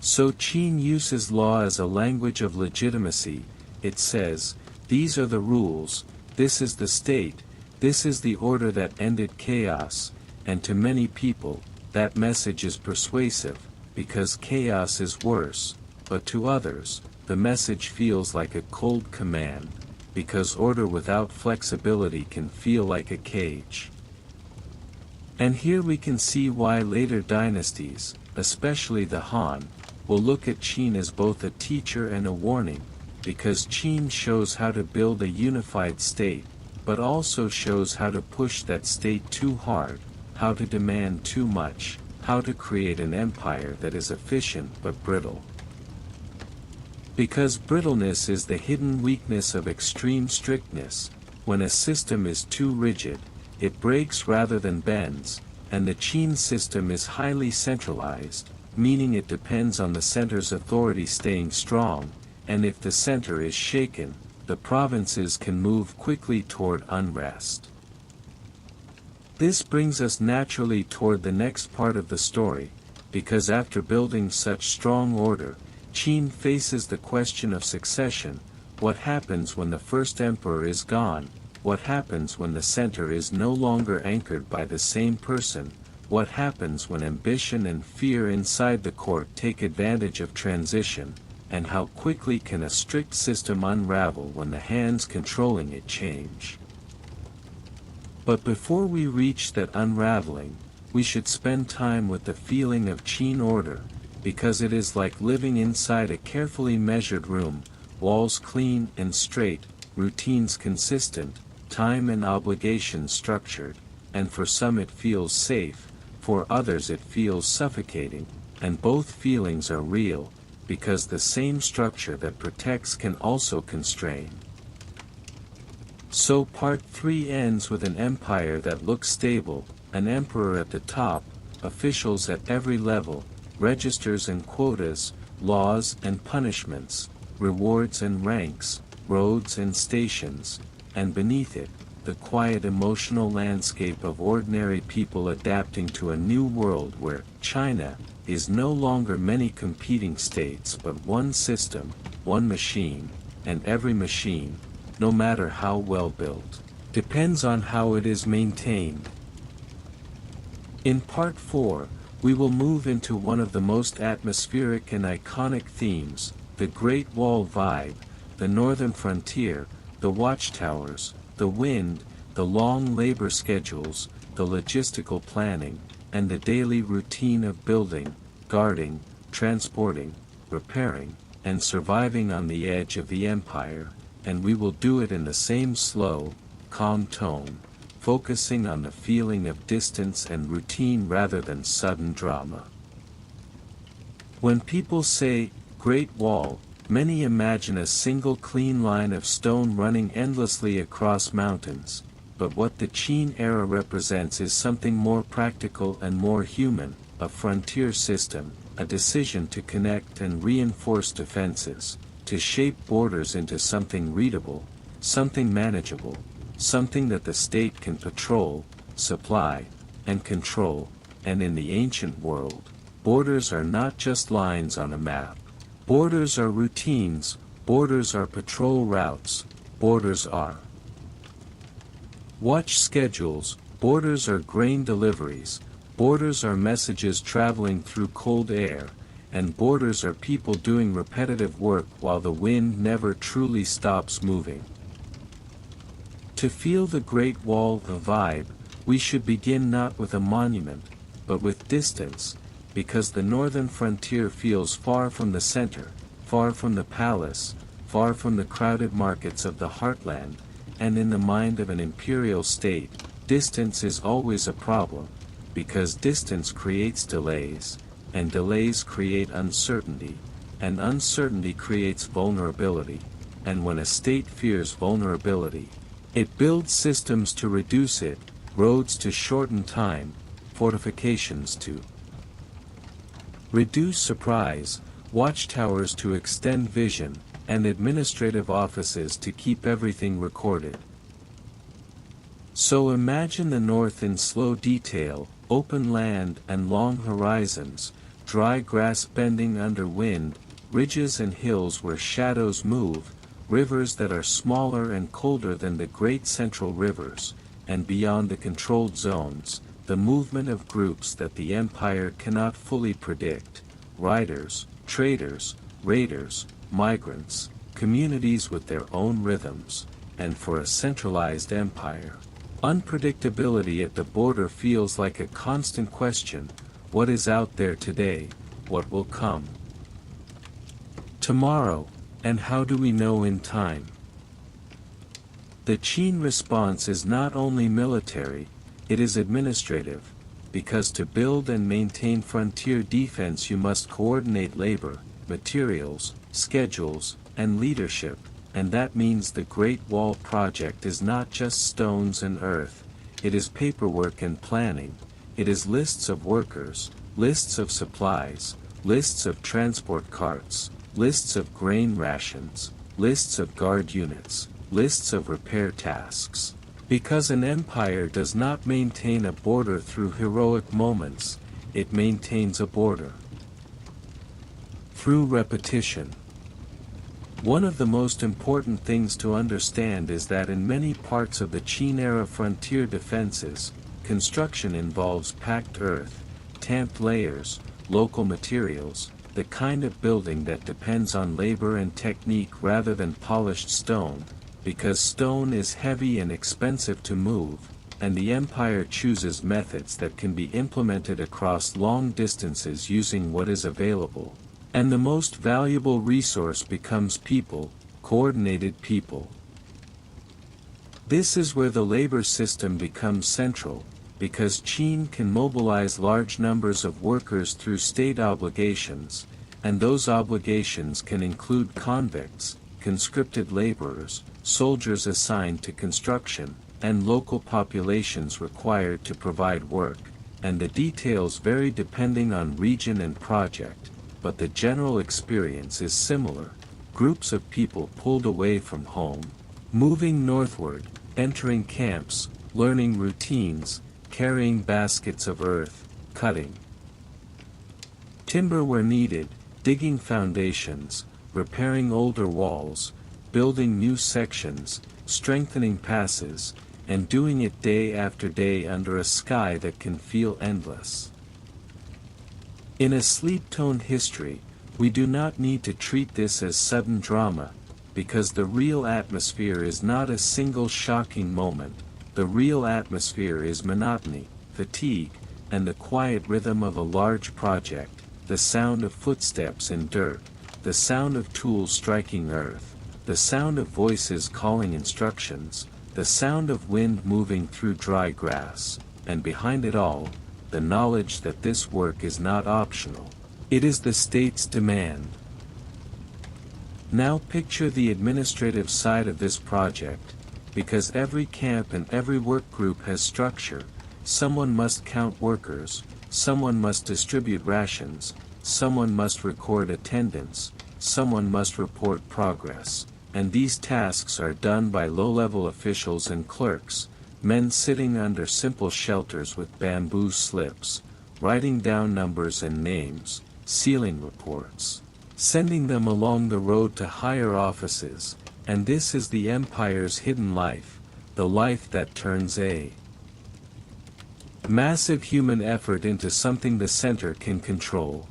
So Qin uses law as a language of legitimacy. It says, these are the rules, this is the state, this is the order that ended chaos, and to many people, that message is persuasive, because chaos is worse, but to others, the message feels like a cold command, because order without flexibility can feel like a cage. And here we can see why later dynasties, especially the Han, will look at Qin as both a teacher and a warning, because Qin shows how to build a unified state, but also shows how to push that state too hard, how to demand too much, how to create an empire that is efficient but brittle. Because brittleness is the hidden weakness of extreme strictness, when a system is too rigid, it breaks rather than bends, and the Qin system is highly centralized, meaning it depends on the center's authority staying strong, and if the center is shaken, the provinces can move quickly toward unrest. This brings us naturally toward the next part of the story, because after building such strong order, Qin faces the question of succession. What happens when the first emperor is gone? What happens when the center is no longer anchored by the same person? What happens when ambition and fear inside the court take advantage of transition? And how quickly can a strict system unravel when the hands controlling it change? But before we reach that unraveling, we should spend time with the feeling of Qin order, because it is like living inside a carefully measured room, walls clean and straight, routines consistent, time and obligation structured, and for some it feels safe, for others it feels suffocating, and both feelings are real, because the same structure that protects can also constrain. So part 3 ends with an empire that looks stable, an emperor at the top, officials at every level, registers and quotas, laws and punishments, rewards and ranks, roads and stations, and beneath it, the quiet emotional landscape of ordinary people adapting to a new world where China is no longer many competing states but one system, one machine, and every machine, no matter how well built, depends on how it is maintained. In part 4, we will move into one of the most atmospheric and iconic themes, the Great Wall vibe, the northern frontier, the watchtowers, the wind, the long labor schedules, the logistical planning, and the daily routine of building, guarding, transporting, repairing, and surviving on the edge of the empire, and we will do it in the same slow, calm tone, focusing on the feeling of distance and routine rather than sudden drama. When people say, Great Wall, many imagine a single clean line of stone running endlessly across mountains, but what the Qin era represents is something more practical and more human, a frontier system, a decision to connect and reinforce defenses, to shape borders into something readable, something manageable, something that the state can patrol, supply, and control, and in the ancient world, borders are not just lines on a map. Borders are routines, borders are patrol routes, borders are watch schedules, borders are grain deliveries, borders are messages traveling through cold air, and borders are people doing repetitive work while the wind never truly stops moving. To feel the Great Wall vibe, we should begin not with a monument, but with distance, because the northern frontier feels far from the center, far from the palace, far from the crowded markets of the heartland, and in the mind of an imperial state, distance is always a problem, because distance creates delays, and delays create uncertainty, and uncertainty creates vulnerability, and when a state fears vulnerability, it builds systems to reduce it, roads to shorten time, fortifications to reduce surprise, watchtowers to extend vision, and administrative offices to keep everything recorded. So imagine the north in slow detail, open land and long horizons, dry grass bending under wind, ridges and hills where shadows move, rivers that are smaller and colder than the great central rivers, and beyond the controlled zones, the movement of groups that the empire cannot fully predict, riders, traders, raiders, migrants, communities with their own rhythms, and for a centralized empire, unpredictability at the border feels like a constant question: what is out there today, what will come tomorrow, and how do we know in time? The Qin response is not only military, it is administrative, because to build and maintain frontier defense you must coordinate labor, materials, schedules, and leadership, and that means the Great Wall project is not just stones and earth, it is paperwork and planning, it is lists of workers, lists of supplies, lists of transport carts, lists of grain rations, lists of guard units, lists of repair tasks. Because an empire does not maintain a border through heroic moments, it maintains a border through repetition. One of the most important things to understand is that in many parts of the Qin-era frontier defenses, construction involves packed earth, tamped layers, local materials, the kind of building that depends on labor and technique rather than polished stone, because stone is heavy and expensive to move, and the empire chooses methods that can be implemented across long distances using what is available. And the most valuable resource becomes people, coordinated people. This is where the labor system becomes central, because Qin can mobilize large numbers of workers through state obligations, and those obligations can include convicts, conscripted laborers, soldiers assigned to construction, and local populations required to provide work, and the details vary depending on region and project, but the general experience is similar: groups of people pulled away from home, moving northward, entering camps, learning routines, carrying baskets of earth, cutting timber where needed, digging foundations, repairing older walls, building new sections, strengthening passes, and doing it day after day under a sky that can feel endless. In a sleep-toned history, we do not need to treat this as sudden drama, because the real atmosphere is not a single shocking moment. The real atmosphere is monotony, fatigue, and the quiet rhythm of a large project, the sound of footsteps in dirt, the sound of tools striking earth, the sound of voices calling instructions, the sound of wind moving through dry grass, and behind it all, the knowledge that this work is not optional. It is the state's demand. Now picture the administrative side of this project, because every camp and every work group has structure. Someone must count workers, someone must distribute rations, someone must record attendance, someone must report progress, and these tasks are done by low-level officials and clerks, men sitting under simple shelters with bamboo slips, writing down numbers and names, sealing reports, sending them along the road to higher offices, and this is the empire's hidden life, the life that turns a massive human effort into something the center can control.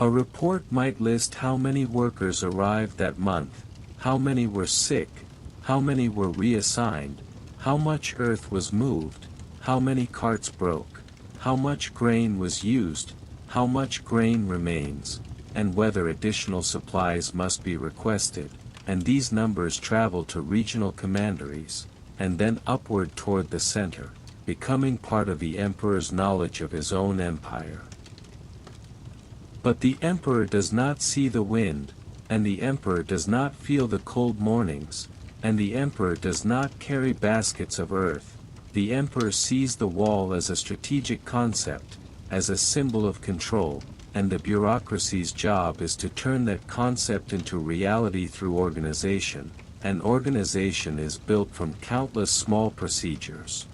A report might list how many workers arrived that month, how many were sick, how many were reassigned, how much earth was moved, how many carts broke, how much grain was used, how much grain remains, and whether additional supplies must be requested, and these numbers travel to regional commanderies, and then upward toward the center, becoming part of the emperor's knowledge of his own empire. But the emperor does not see the wind, and the emperor does not feel the cold mornings, and the emperor does not carry baskets of earth. The emperor sees the wall as a strategic concept, as a symbol of control, and the bureaucracy's job is to turn that concept into reality through organization, and organization is built from countless small procedures.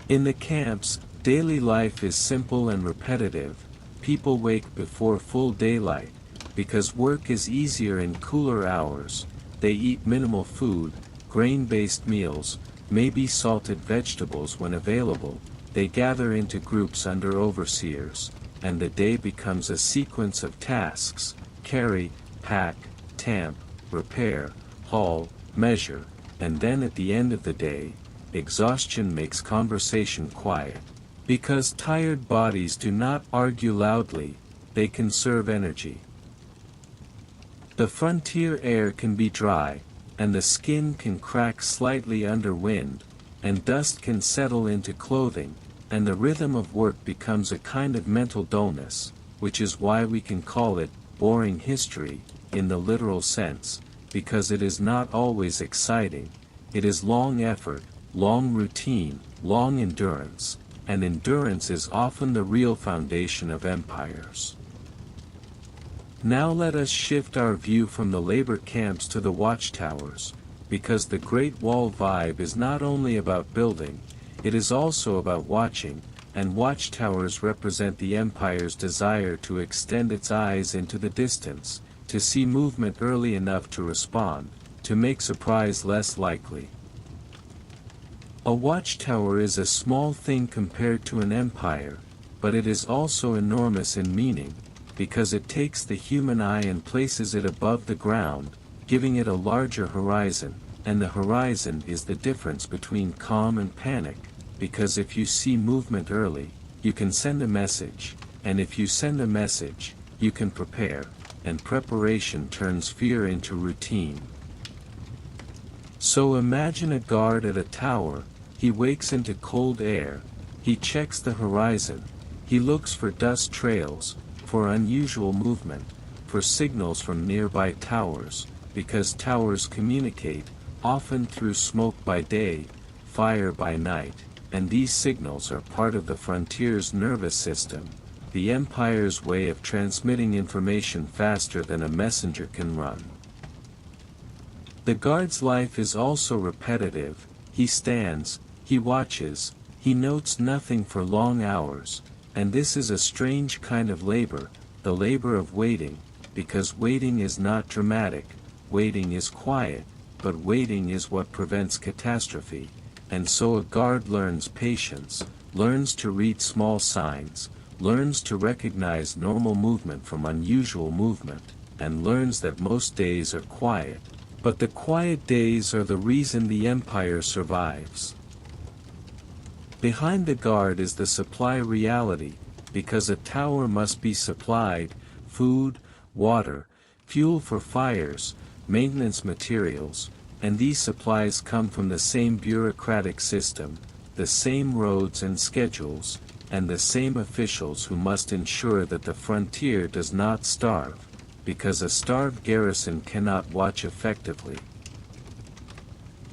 In the camps, daily life is simple and repetitive. People wake before full daylight, because work is easier in cooler hours. They eat minimal food, grain-based meals, maybe salted vegetables when available. They gather into groups under overseers, and the day becomes a sequence of tasks: carry, pack, tamp, repair, haul, measure, and then at the end of the day, exhaustion makes conversation quiet. Because tired bodies do not argue loudly, they conserve energy. The frontier air can be dry, and the skin can crack slightly under wind, and dust can settle into clothing, and the rhythm of work becomes a kind of mental dullness, which is why we can call it boring history, in the literal sense, because it is not always exciting. It is long effort, long routine, long endurance, and endurance is often the real foundation of empires. Now let us shift our view from the labor camps to the watchtowers, because the Great Wall vibe is not only about building, it is also about watching, and watchtowers represent the empire's desire to extend its eyes into the distance, to see movement early enough to respond, to make surprise less likely. A watchtower is a small thing compared to an empire, but it is also enormous in meaning, because it takes the human eye and places it above the ground, giving it a larger horizon, and the horizon is the difference between calm and panic, because if you see movement early, you can send a message, and if you send a message, you can prepare, and preparation turns fear into routine. So imagine a guard at a tower. He wakes into cold air, he checks the horizon, he looks for dust trails, for unusual movement, for signals from nearby towers, because towers communicate, often through smoke by day, fire by night, and these signals are part of the frontier's nervous system, the empire's way of transmitting information faster than a messenger can run. The guard's life is also repetitive. He stands, he watches, he notes nothing for long hours, and this is a strange kind of labor, the labor of waiting, because waiting is not dramatic, waiting is quiet, but waiting is what prevents catastrophe, and so a guard learns patience, learns to read small signs, learns to recognize normal movement from unusual movement, and learns that most days are quiet. But the quiet days are the reason the empire survives. Behind the guard is the supply reality, because a tower must be supplied, food, water, fuel for fires, maintenance materials, and these supplies come from the same bureaucratic system, the same roads and schedules, and the same officials who must ensure that the frontier does not starve, because a starved garrison cannot watch effectively.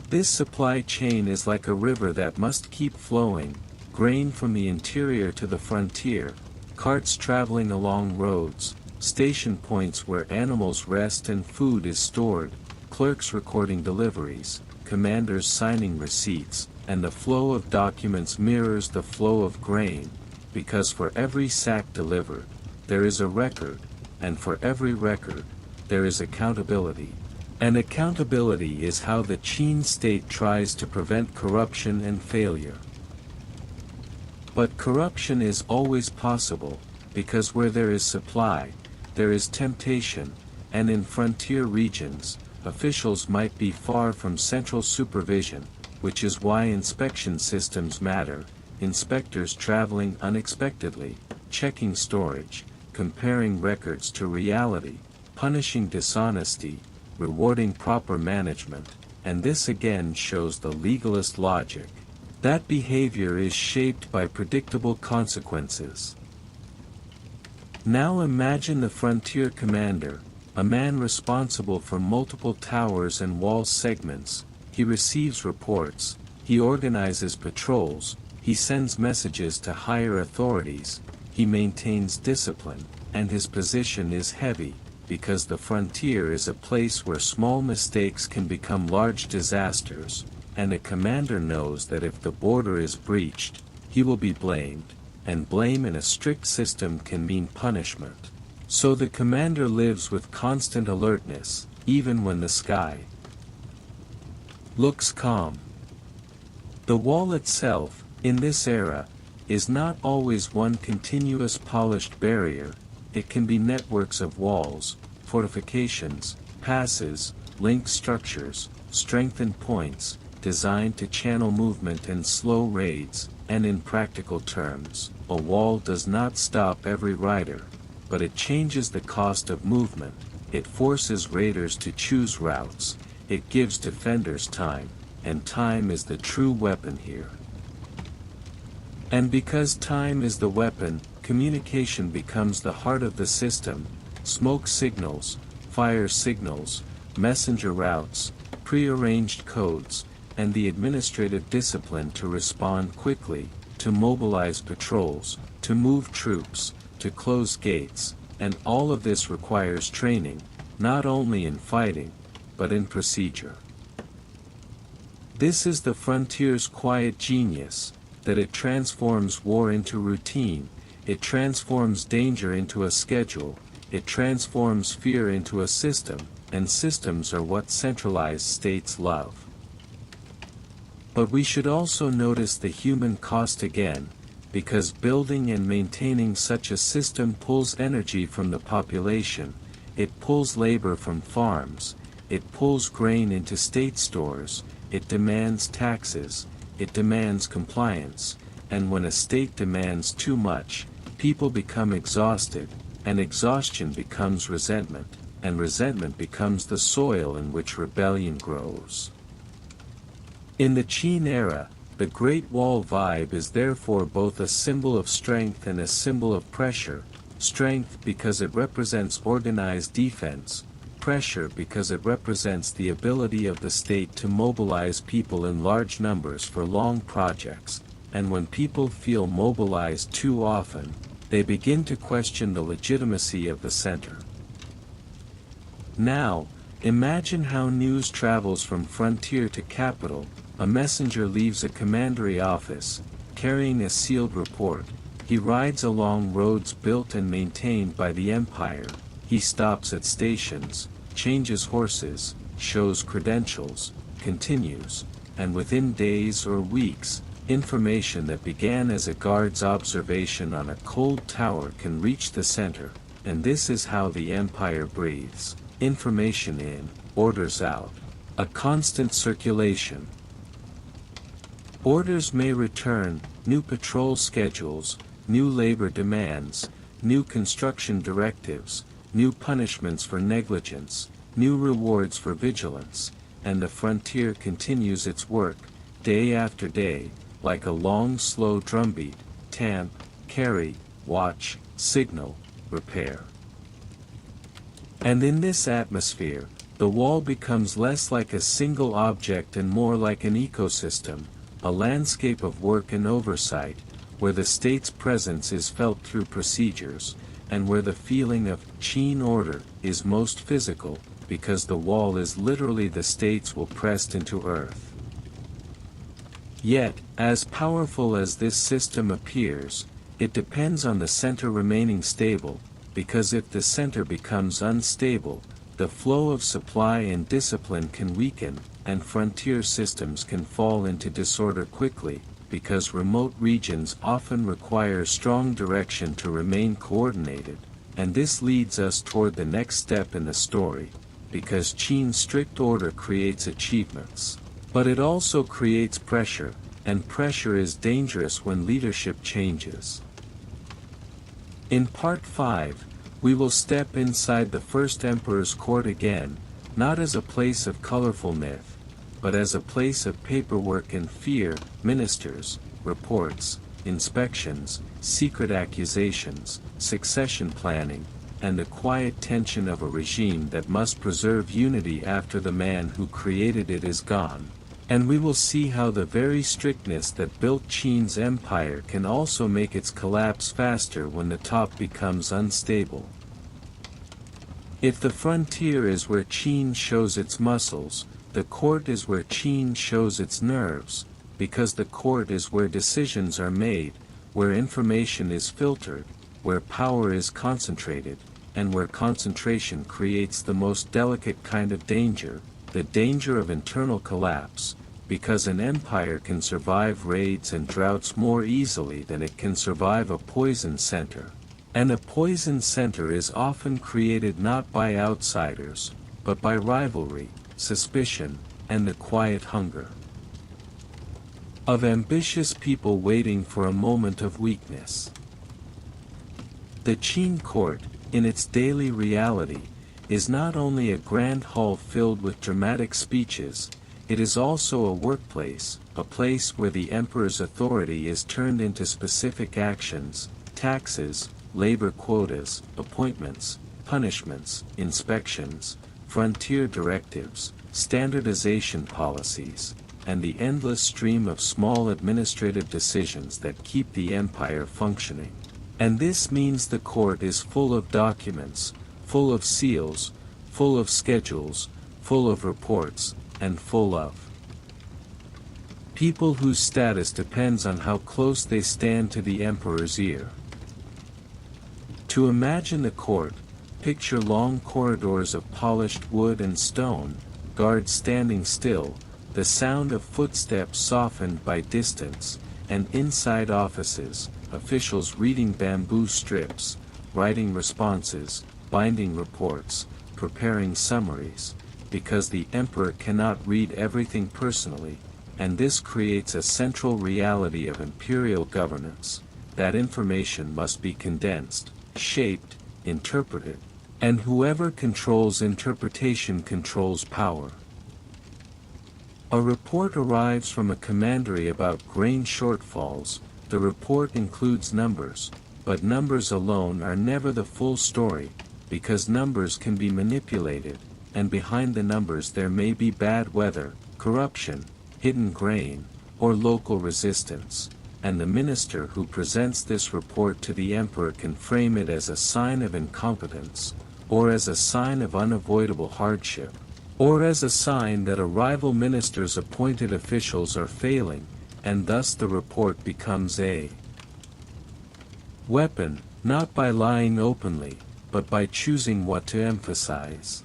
This supply chain is like a river that must keep flowing, grain from the interior to the frontier, carts traveling along roads, station points where animals rest and food is stored, clerks recording deliveries, commanders signing receipts, and the flow of documents mirrors the flow of grain, because for every sack delivered, there is a record, and for every record, there is accountability. And accountability is how the Qin state tries to prevent corruption and failure. But corruption is always possible, because where there is supply, there is temptation, and in frontier regions, officials might be far from central supervision, which is why inspection systems matter, inspectors traveling unexpectedly, checking storage, comparing records to reality, punishing dishonesty, rewarding proper management, and this again shows the legalist logic. That behavior is shaped by predictable consequences. Now imagine the frontier commander, a man responsible for multiple towers and wall segments. He receives reports, he organizes patrols, he sends messages to higher authorities, he maintains discipline, and his position is heavy, because the frontier is a place where small mistakes can become large disasters, and a commander knows that if the border is breached, he will be blamed, and blame in a strict system can mean punishment. So the commander lives with constant alertness, even when the sky looks calm. The wall itself, in this era, is not always one continuous polished barrier. It can be networks of walls, fortifications, passes, linked structures, strengthened points, designed to channel movement and slow raids, and in practical terms, a wall does not stop every rider, but it changes the cost of movement, it forces raiders to choose routes, it gives defenders time, and time is the true weapon here. And because time is the weapon, communication becomes the heart of the system. Smoke signals, fire signals, messenger routes, prearranged codes, and the administrative discipline to respond quickly, to mobilize patrols, to move troops, to close gates, and all of this requires training, not only in fighting, but in procedure. This is the frontier's quiet genius, that it transforms war into routine, it transforms danger into a schedule, it transforms fear into a system, and systems are what centralized states love. But we should also notice the human cost again, because building and maintaining such a system pulls energy from the population, it pulls labor from farms, it pulls grain into state stores, it demands taxes, it demands compliance, and when a state demands too much, people become exhausted, and exhaustion becomes resentment, and resentment becomes the soil in which rebellion grows. In the Qin era, the Great Wall vibe is therefore both a symbol of strength and a symbol of pressure, strength because it represents organized defense, pressure because it represents the ability of the state to mobilize people in large numbers for long projects, and when people feel mobilized too often, they begin to question the legitimacy of the center. Now, imagine how news travels from frontier to capital. A messenger leaves a commandery office, carrying a sealed report. He rides along roads built and maintained by the empire, he stops at stations, changes horses, shows credentials, continues, and within days or weeks, information that began as a guard's observation on a cold tower can reach the center, and this is how the empire breathes: information in, orders out. A constant circulation. Orders may return, new patrol schedules, new labor demands, new construction directives, new punishments for negligence, new rewards for vigilance, and the frontier continues its work, day after day, like a long slow drumbeat: tamp, carry, watch, signal, repair. And in this atmosphere, the wall becomes less like a single object and more like an ecosystem, a landscape of work and oversight, where the state's presence is felt through procedures, and where the feeling of Qin order is most physical, because the wall is literally the state's will pressed into earth. Yet, as powerful as this system appears, it depends on the center remaining stable, because if the center becomes unstable, the flow of supply and discipline can weaken, and frontier systems can fall into disorder quickly, because remote regions often require strong direction to remain coordinated, and this leads us toward the next step in the story, because Qin's strict order creates achievements. But it also creates pressure, and pressure is dangerous when leadership changes. In Part 5, we will step inside the first emperor's court again, not as a place of colorful myth, but as a place of paperwork and fear: ministers, reports, inspections, secret accusations, succession planning, and the quiet tension of a regime that must preserve unity after the man who created it is gone. And we will see how the very strictness that built Qin's empire can also make its collapse faster when the top becomes unstable. If the frontier is where Qin shows its muscles, the court is where Qin shows its nerves, because the court is where decisions are made, where information is filtered, where power is concentrated, and where concentration creates the most delicate kind of danger, the danger of internal collapse, because an empire can survive raids and droughts more easily than it can survive a poison center. And a poison center is often created not by outsiders, but by rivalry, suspicion, and the quiet hunger of ambitious people waiting for a moment of weakness. The Qin court, in its daily reality, is not only a grand hall filled with dramatic speeches, it is also a workplace, a place where the emperor's authority is turned into specific actions: taxes, labor quotas, appointments, punishments, inspections, frontier directives, standardization policies, and the endless stream of small administrative decisions that keep the empire functioning. And this means the court is full of documents, full of seals, full of schedules, full of reports, and full of people whose status depends on how close they stand to the emperor's ear. To imagine the court, picture long corridors of polished wood and stone, guards standing still, the sound of footsteps softened by distance, and inside offices, officials reading bamboo strips, writing responses, binding reports, preparing summaries, because the emperor cannot read everything personally, and this creates a central reality of imperial governance: that information must be condensed, shaped, interpreted, and whoever controls interpretation controls power. A report arrives from a commandery about grain shortfalls. The report includes numbers, but numbers alone are never the full story, because numbers can be manipulated, and behind the numbers there may be bad weather, corruption, hidden grain, or local resistance, and the minister who presents this report to the emperor can frame it as a sign of incompetence, or as a sign of unavoidable hardship, or as a sign that a rival minister's appointed officials are failing, and thus the report becomes a weapon, not by lying openly, but by choosing what to emphasize.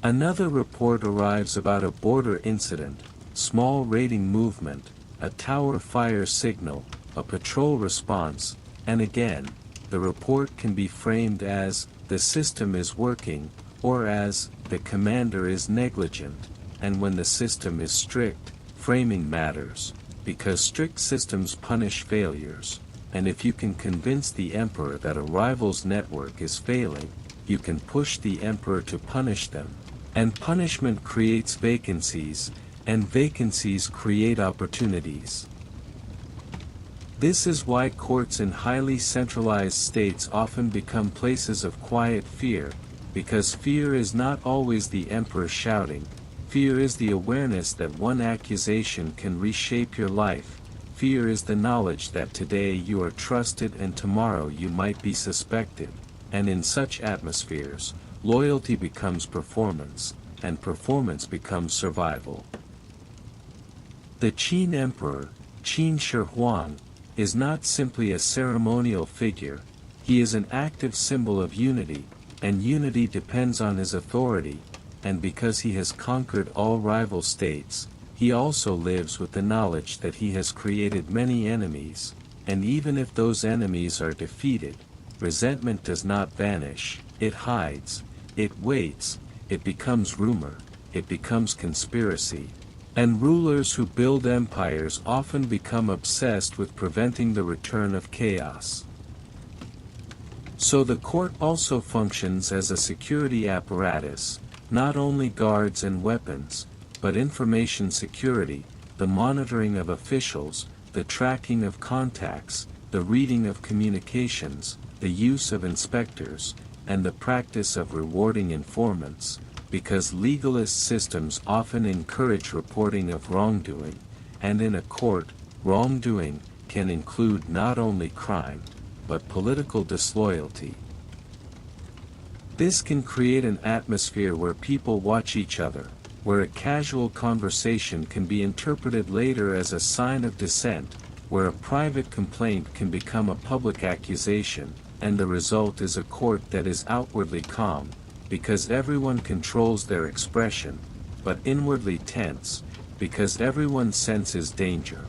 Another report arrives about a border incident, small raiding movement, a tower fire signal, a patrol response, and again, the report can be framed as, "The system is working," or as, "The commander is negligent," and when the system is strict, framing matters, because strict systems punish failures, and if you can convince the emperor that a rival's network is failing, you can push the emperor to punish them, and punishment creates vacancies, and vacancies create opportunities. This is why courts in highly centralized states often become places of quiet fear, because fear is not always the emperor shouting. Fear is the awareness that one accusation can reshape your life. Fear is the knowledge that today you are trusted and tomorrow you might be suspected, and in such atmospheres, loyalty becomes performance, and performance becomes survival. The Qin Emperor, Qin Shi Huang, is not simply a ceremonial figure, he is an active symbol of unity, and unity depends on his authority, and because he has conquered all rival states, he also lives with the knowledge that he has created many enemies, and even if those enemies are defeated, resentment does not vanish, it hides, it waits, it becomes rumor, it becomes conspiracy. And rulers who build empires often become obsessed with preventing the return of chaos. So the court also functions as a security apparatus, not only guards and weapons, but information security, the monitoring of officials, the tracking of contacts, the reading of communications, the use of inspectors, and the practice of rewarding informants, because legalist systems often encourage reporting of wrongdoing, and in a court, wrongdoing can include not only crime, but political disloyalty. This can create an atmosphere where people watch each other, where a casual conversation can be interpreted later as a sign of dissent, where a private complaint can become a public accusation, and the result is a court that is outwardly calm, because everyone controls their expression, but inwardly tense, because everyone senses danger.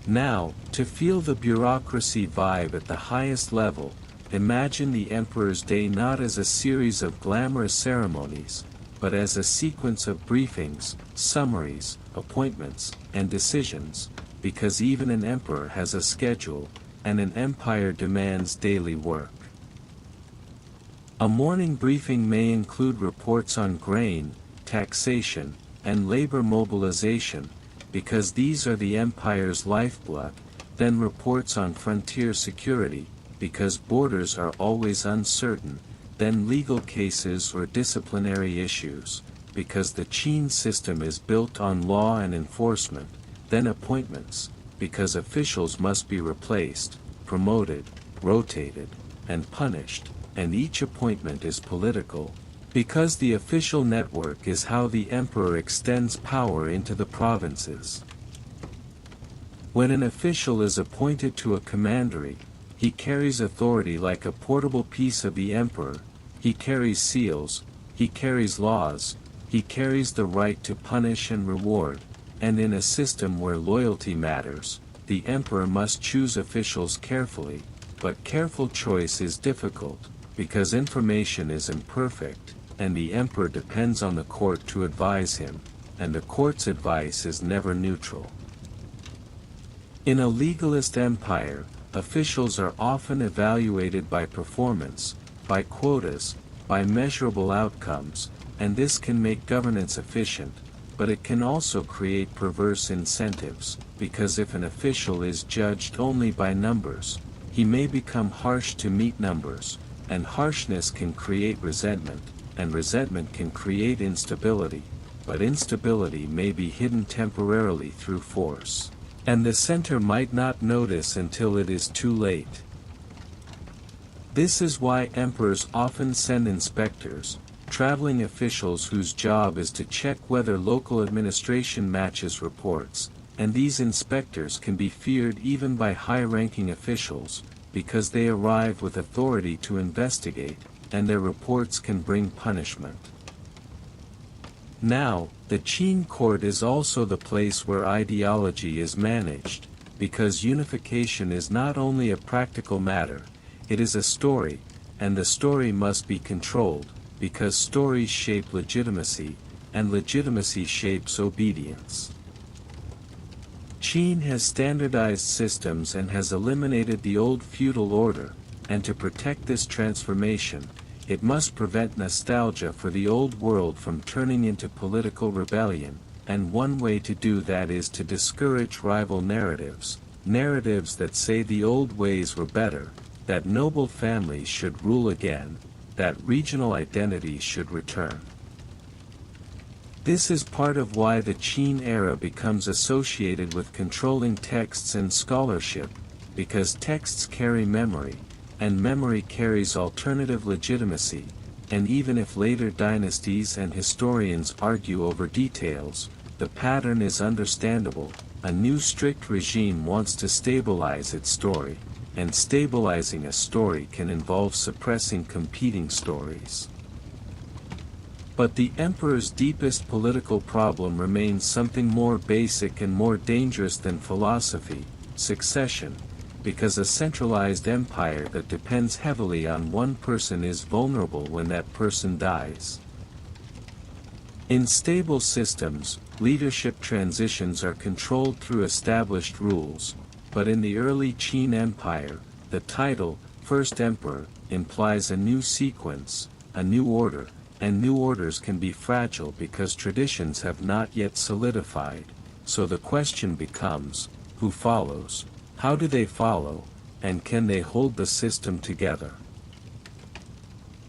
Now, to feel the bureaucracy vibe at the highest level, imagine the Emperor's Day not as a series of glamorous ceremonies, but as a sequence of briefings, summaries, appointments, and decisions, because even an emperor has a schedule, and an empire demands daily work. A morning briefing may include reports on grain, taxation, and labor mobilization, because these are the empire's lifeblood, then reports on frontier security, because borders are always uncertain, then legal cases or disciplinary issues, because the Qin system is built on law and enforcement, then appointments, because officials must be replaced, promoted, rotated, and punished, and each appointment is political, because the official network is how the emperor extends power into the provinces. When an official is appointed to a commandery, he carries authority like a portable piece of the emperor, he carries seals, he carries laws, he carries the right to punish and reward, and in a system where loyalty matters, the emperor must choose officials carefully, but careful choice is difficult, because information is imperfect, and the emperor depends on the court to advise him, and the court's advice is never neutral. In a legalist empire, officials are often evaluated by performance, by quotas, by measurable outcomes, and this can make governance efficient, but it can also create perverse incentives, because if an official is judged only by numbers, he may become harsh to meet numbers, and harshness can create resentment, and resentment can create instability, but instability may be hidden temporarily through force, and the center might not notice until it is too late. This is why emperors often send inspectors, traveling officials whose job is to check whether local administration matches reports, and these inspectors can be feared even by high-ranking officials, because they arrive with authority to investigate, and their reports can bring punishment. Now, the Qin court is also the place where ideology is managed, because unification is not only a practical matter, it is a story, and the story must be controlled, because stories shape legitimacy, and legitimacy shapes obedience. Qin has standardized systems and has eliminated the old feudal order, and to protect this transformation, it must prevent nostalgia for the old world from turning into political rebellion, and one way to do that is to discourage rival narratives, narratives that say the old ways were better, that noble families should rule again, that regional identities should return. This is part of why the Qin era becomes associated with controlling texts and scholarship, because texts carry memory, and memory carries alternative legitimacy, and even if later dynasties and historians argue over details, the pattern is understandable. A new strict regime wants to stabilize its story, and stabilizing a story can involve suppressing competing stories. But the emperor's deepest political problem remains something more basic and more dangerous than philosophy: succession, because a centralized empire that depends heavily on one person is vulnerable when that person dies. In stable systems, leadership transitions are controlled through established rules, but in the early Qin Empire, the title, First Emperor, implies a new sequence, a new order, and new orders can be fragile because traditions have not yet solidified, so the question becomes, who follows, how do they follow, and can they hold the system together?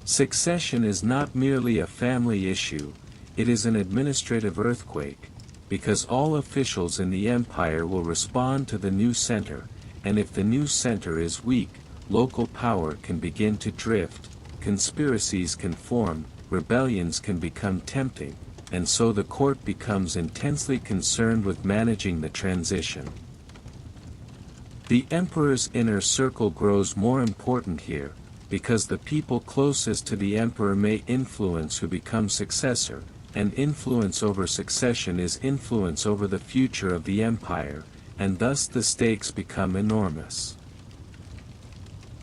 Succession is not merely a family issue, it is an administrative earthquake, because all officials in the empire will respond to the new center, and if the new center is weak, local power can begin to drift, conspiracies can form, rebellions can become tempting, and so the court becomes intensely concerned with managing the transition. The emperor's inner circle grows more important here, because the people closest to the emperor may influence who becomes successor, and influence over succession is influence over the future of the empire, and thus the stakes become enormous.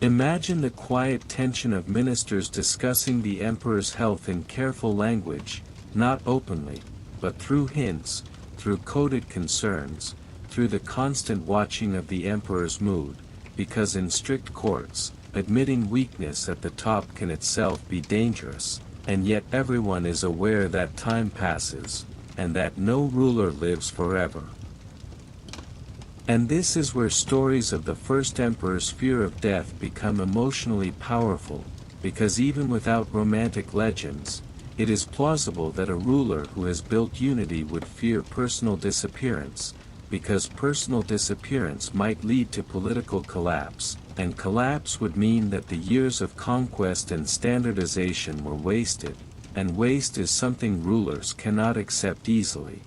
Imagine the quiet tension of ministers discussing the emperor's health in careful language, not openly, but through hints, through coded concerns, through the constant watching of the emperor's mood, because in strict courts, admitting weakness at the top can itself be dangerous, and yet everyone is aware that time passes, and that no ruler lives forever. And this is where stories of the first emperor's fear of death become emotionally powerful, because even without romantic legends, it is plausible that a ruler who has built unity would fear personal disappearance, because personal disappearance might lead to political collapse, and collapse would mean that the years of conquest and standardization were wasted, and waste is something rulers cannot accept easily.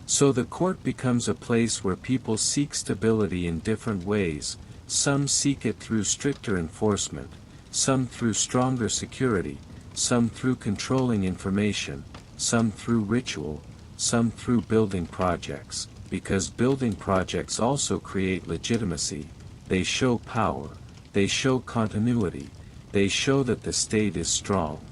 So the court becomes a place where people seek stability in different ways. Some seek it through stricter enforcement, some through stronger security, some through controlling information, some through ritual, some through building projects, because building projects also create legitimacy. They show power, they show continuity, they show that the state is strong.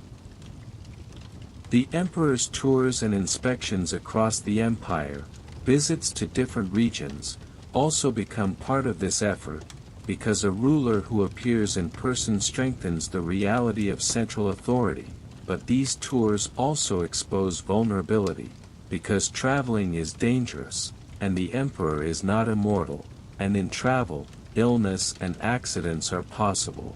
The emperor's tours and inspections across the empire, visits to different regions, also become part of this effort, because a ruler who appears in person strengthens the reality of central authority, but these tours also expose vulnerability, because traveling is dangerous, and the emperor is not immortal, and in travel, illness and accidents are possible.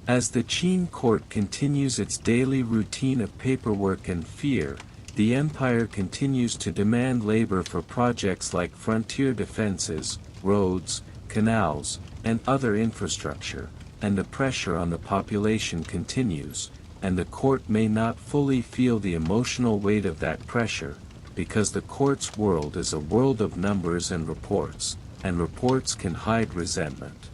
As the Qin court continues its daily routine of paperwork and fear, the empire continues to demand labor for projects like frontier defenses, roads, canals, and other infrastructure, and the pressure on the population continues, and the court may not fully feel the emotional weight of that pressure, because the court's world is a world of numbers and reports can hide resentment.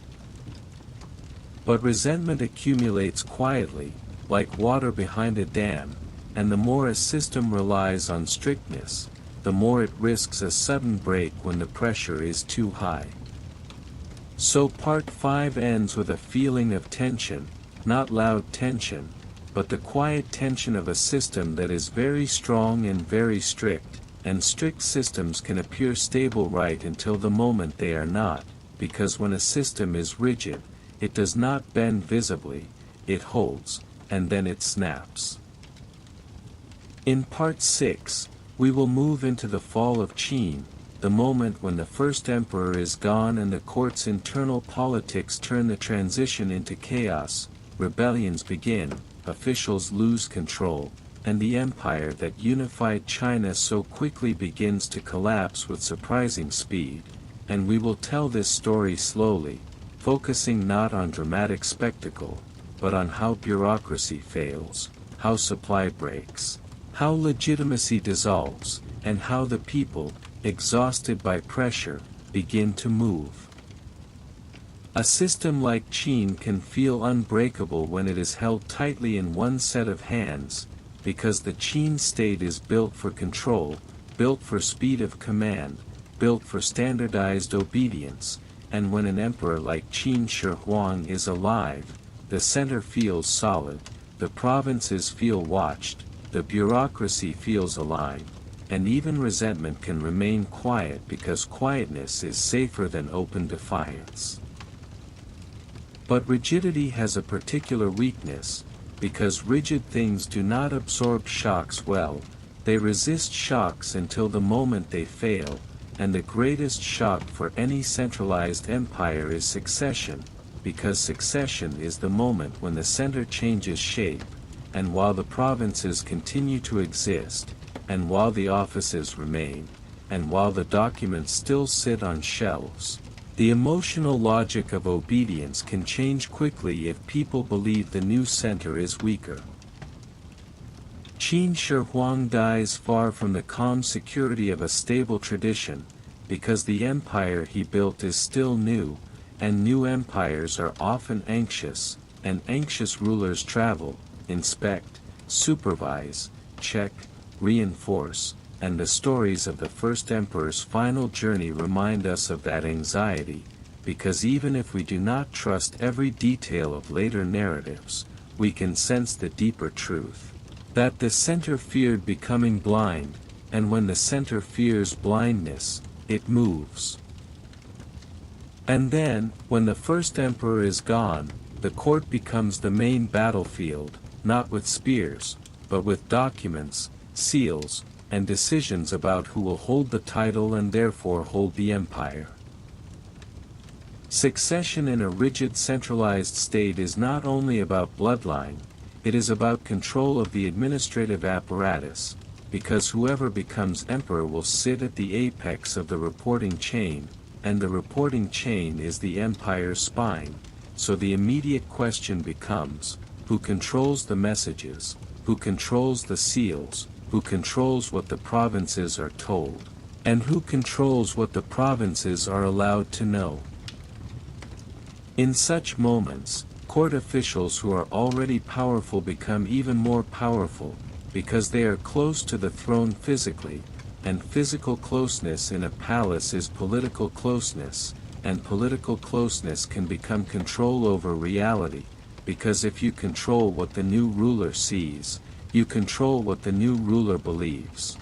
But resentment accumulates quietly, like water behind a dam, and the more a system relies on strictness, the more it risks a sudden break when the pressure is too high. So part 5 ends with a feeling of tension, not loud tension, but the quiet tension of a system that is very strong and very strict, and strict systems can appear stable right until the moment they are not, because when a system is rigid, it does not bend visibly, it holds, and then it snaps. In part 6, we will move into the fall of Qin, the moment when the first emperor is gone and the court's internal politics turn the transition into chaos, rebellions begin, officials lose control, and the empire that unified China so quickly begins to collapse with surprising speed, and we will tell this story slowly, focusing not on dramatic spectacle, but on how bureaucracy fails, how supply breaks, how legitimacy dissolves, and how the people, exhausted by pressure, begin to move. A system like Qin can feel unbreakable when it is held tightly in one set of hands, because the Qin state is built for control, built for speed of command, built for standardized obedience, and when an emperor like Qin Shi Huang is alive, the center feels solid, the provinces feel watched, the bureaucracy feels aligned, and even resentment can remain quiet because quietness is safer than open defiance. But rigidity has a particular weakness, because rigid things do not absorb shocks well, they resist shocks until the moment they fail, and the greatest shock for any centralized empire is succession, because succession is the moment when the center changes shape, and while the provinces continue to exist, and while the offices remain, and while the documents still sit on shelves, the emotional logic of obedience can change quickly if people believe the new center is weaker. Qin Shi Huang dies far from the calm security of a stable tradition, because the empire he built is still new, and new empires are often anxious, and anxious rulers travel, inspect, supervise, check, reinforce, and the stories of the first emperor's final journey remind us of that anxiety, because even if we do not trust every detail of later narratives, we can sense the deeper truth, that the center feared becoming blind, and when the center fears blindness, it moves. And then, when the first emperor is gone, the court becomes the main battlefield, not with spears, but with documents, seals, and decisions about who will hold the title and therefore hold the empire. Succession in a rigid centralized state is not only about bloodline, it is about control of the administrative apparatus, because whoever becomes emperor will sit at the apex of the reporting chain, and the reporting chain is the empire's spine, so the immediate question becomes, who controls the messages, who controls the seals, who controls what the provinces are told, and who controls what the provinces are allowed to know. In such moments, court officials who are already powerful become even more powerful, because they are close to the throne physically, and physical closeness in a palace is political closeness, and political closeness can become control over reality, because if you control what the new ruler sees, you control what the new ruler believes.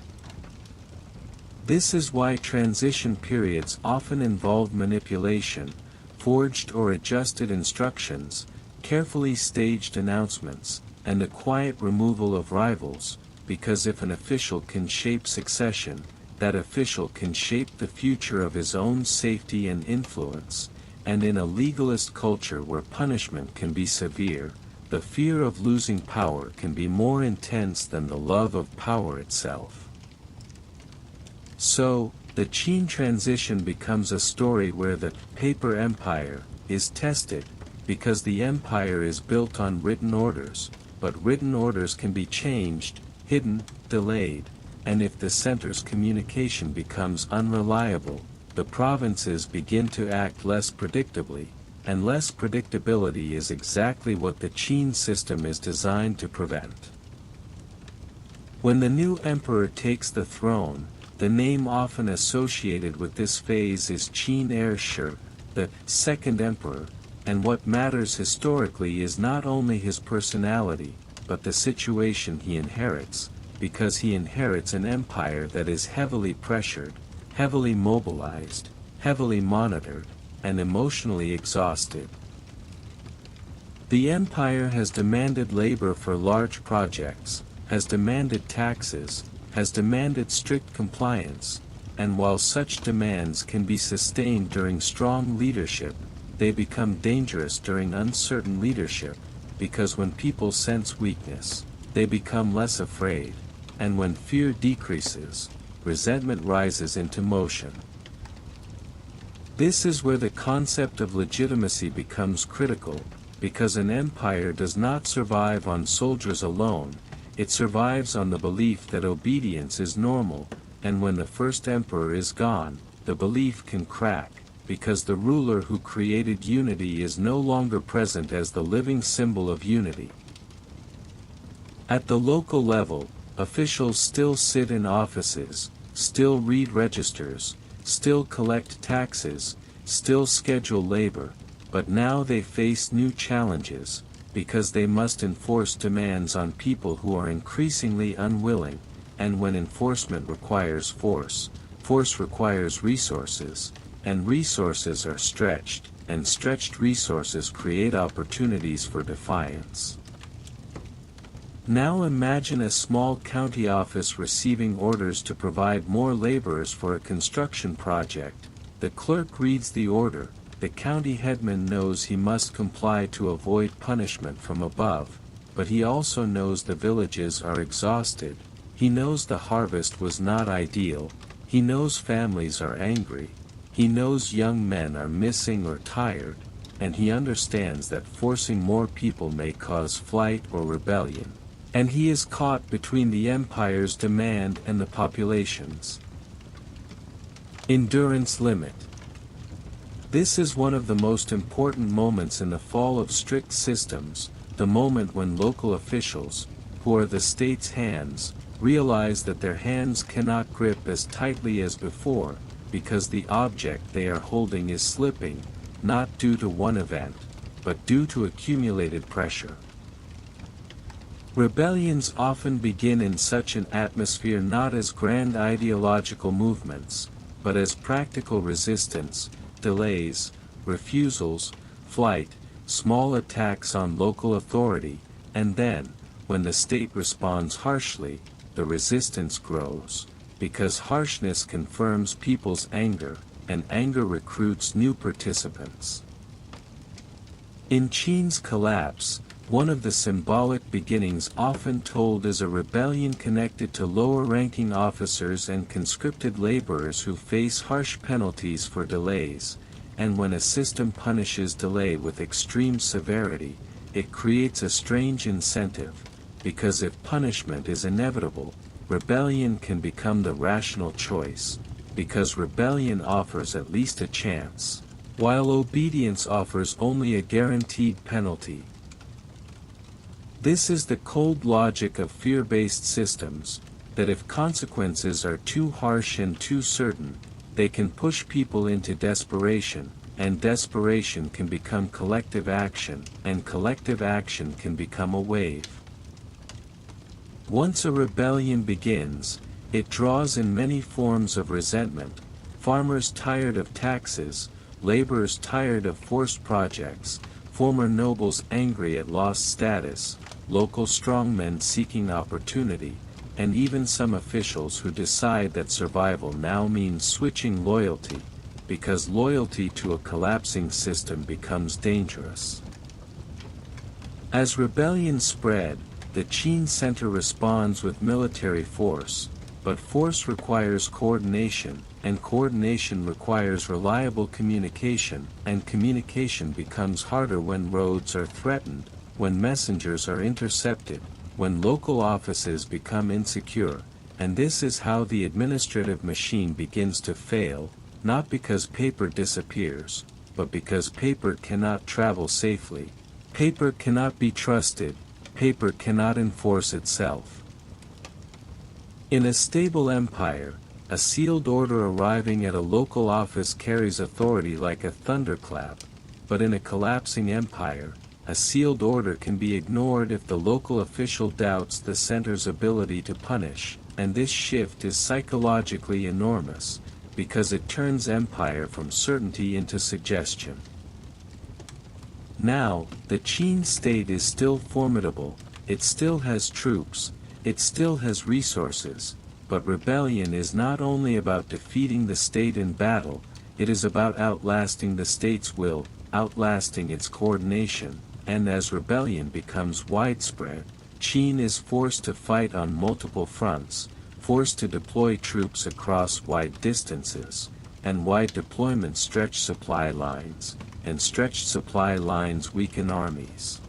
This is why transition periods often involve manipulation, forged or adjusted instructions, carefully staged announcements, and the quiet removal of rivals, because if an official can shape succession, that official can shape the future of his own safety and influence, and in a legalist culture where punishment can be severe, the fear of losing power can be more intense than the love of power itself. So, the Qin transition becomes a story where the paper empire is tested, because the empire is built on written orders, but written orders can be changed, hidden, delayed, and if the center's communication becomes unreliable, the provinces begin to act less predictably, and less predictability is exactly what the Qin system is designed to prevent. When the new emperor takes the throne, The name often associated with this phase is Qin the second emperor, and what matters historically is not only his personality, but the situation he inherits, because he inherits an empire that is heavily pressured, heavily mobilized, heavily monitored, and emotionally exhausted. The empire has demanded labor for large projects, has demanded taxes, has demanded strict compliance, and while such demands can be sustained during strong leadership, they become dangerous during uncertain leadership, because when people sense weakness, they become less afraid, and when fear decreases, resentment rises into motion. This is where the concept of legitimacy becomes critical, because an empire does not survive on soldiers alone, it survives on the belief that obedience is normal, and when the first emperor is gone, the belief can crack, because the ruler who created unity is no longer present as the living symbol of unity. At the local level, officials still sit in offices, still read registers, still collect taxes, still schedule labor, but now they face new challenges, because they must enforce demands on people who are increasingly unwilling, and when enforcement requires force, force requires resources, and resources are stretched, and stretched resources create opportunities for defiance. Now imagine a small county office receiving orders to provide more laborers for a construction project. The clerk reads the order. The county headman knows he must comply to avoid punishment from above, but he also knows the villages are exhausted, he knows the harvest was not ideal, he knows families are angry, he knows young men are missing or tired, and he understands that forcing more people may cause flight or rebellion, and he is caught between the empire's demand and the population's endurance limit. This is one of the most important moments in the fall of strict systems, the moment when local officials, who are the state's hands, realize that their hands cannot grip as tightly as before, because the object they are holding is slipping, not due to one event, but due to accumulated pressure. Rebellions often begin in such an atmosphere, not as grand ideological movements, but as practical resistance, delays, refusals, flight, small attacks on local authority, and then, when the state responds harshly, the resistance grows, because harshness confirms people's anger, and anger recruits new participants. In Qin's collapse, one of the symbolic beginnings often told is a rebellion connected to lower-ranking officers and conscripted laborers who face harsh penalties for delays, and when a system punishes delay with extreme severity, it creates a strange incentive, because if punishment is inevitable, rebellion can become the rational choice, because rebellion offers at least a chance, while obedience offers only a guaranteed penalty. This is the cold logic of fear-based systems, that if consequences are too harsh and too certain, they can push people into desperation, and desperation can become collective action, and collective action can become a wave. Once a rebellion begins, it draws in many forms of resentment: farmers tired of taxes, laborers tired of forced projects, former nobles angry at lost status, local strongmen seeking opportunity, and even some officials who decide that survival now means switching loyalty, because loyalty to a collapsing system becomes dangerous. As rebellions spread, the Qin center responds with military force, but force requires coordination, and coordination requires reliable communication, and communication becomes harder when roads are threatened, when messengers are intercepted, when local offices become insecure, and this is how the administrative machine begins to fail, not because paper disappears, but because paper cannot travel safely, paper cannot be trusted, paper cannot enforce itself. In a stable empire, A sealed order arriving at a local office carries authority like a thunderclap, but in a collapsing empire, a sealed order can be ignored if the local official doubts the center's ability to punish, and this shift is psychologically enormous, because it turns empire from certainty into suggestion. Now, the Qin state is still formidable, it still has troops, it still has resources, but rebellion is not only about defeating the state in battle, it is about outlasting the state's will, outlasting its coordination, and as rebellion becomes widespread, Qin is forced to fight on multiple fronts, forced to deploy troops across wide distances, and wide deployments stretch supply lines, and stretched supply lines weaken armies.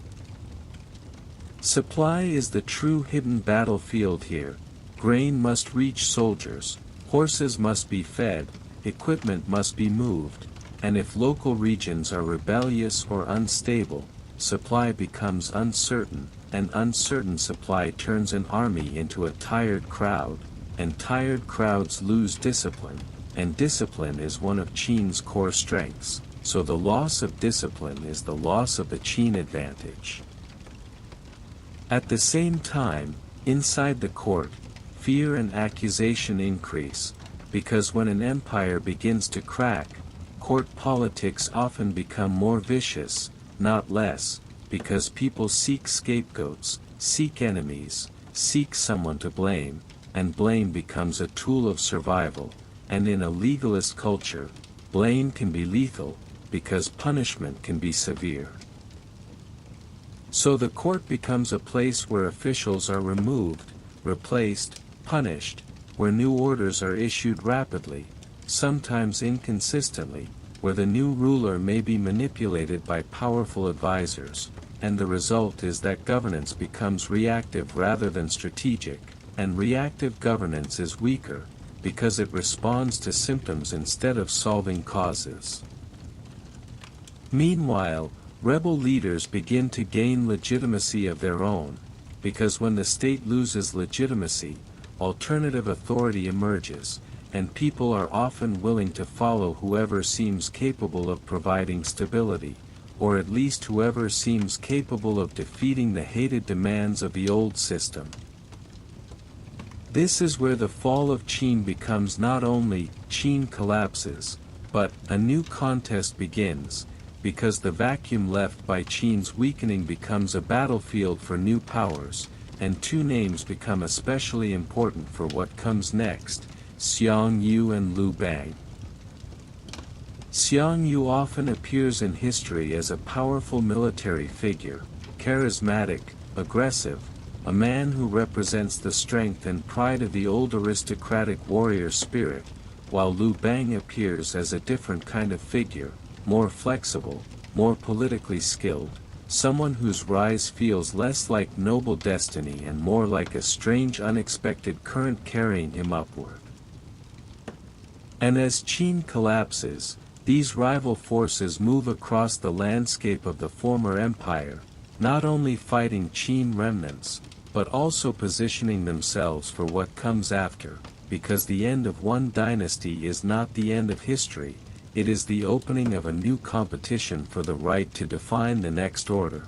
Supply is the true hidden battlefield here. Grain must reach soldiers, horses must be fed, equipment must be moved, and if local regions are rebellious or unstable, supply becomes uncertain, and uncertain supply turns an army into a tired crowd, and tired crowds lose discipline, and discipline is one of Qin's core strengths, so the loss of discipline is the loss of the Qin advantage. At the same time, inside the court, fear and accusation increase, because when an empire begins to crack, court politics often become more vicious, not less, because people seek scapegoats, seek enemies, seek someone to blame, and blame becomes a tool of survival, and in a legalist culture, blame can be lethal, because punishment can be severe. So the court becomes a place where officials are removed, replaced, punished, where new orders are issued rapidly, sometimes inconsistently, where the new ruler may be manipulated by powerful advisors, and the result is that governance becomes reactive rather than strategic, and reactive governance is weaker, because it responds to symptoms instead of solving causes. Meanwhile, rebel leaders begin to gain legitimacy of their own, because when the state loses legitimacy, alternative authority emerges, and people are often willing to follow whoever seems capable of providing stability, or at least whoever seems capable of defeating the hated demands of the old system. This is where the fall of Qin becomes not only Qin collapses, but a new contest begins, because the vacuum left by Qin's weakening becomes a battlefield for new powers, and two names become especially important for what comes next: Xiang Yu and Liu Bang. Xiang Yu often appears in history as a powerful military figure, charismatic, aggressive, a man who represents the strength and pride of the old aristocratic warrior spirit, while Liu Bang appears as a different kind of figure, more flexible, more politically skilled, someone whose rise feels less like noble destiny and more like a strange unexpected current carrying him upward. And as Qin collapses, these rival forces move across the landscape of the former empire, not only fighting Qin remnants, but also positioning themselves for what comes after, because the end of one dynasty is not the end of history, it is the opening of a new competition for the right to define the next order.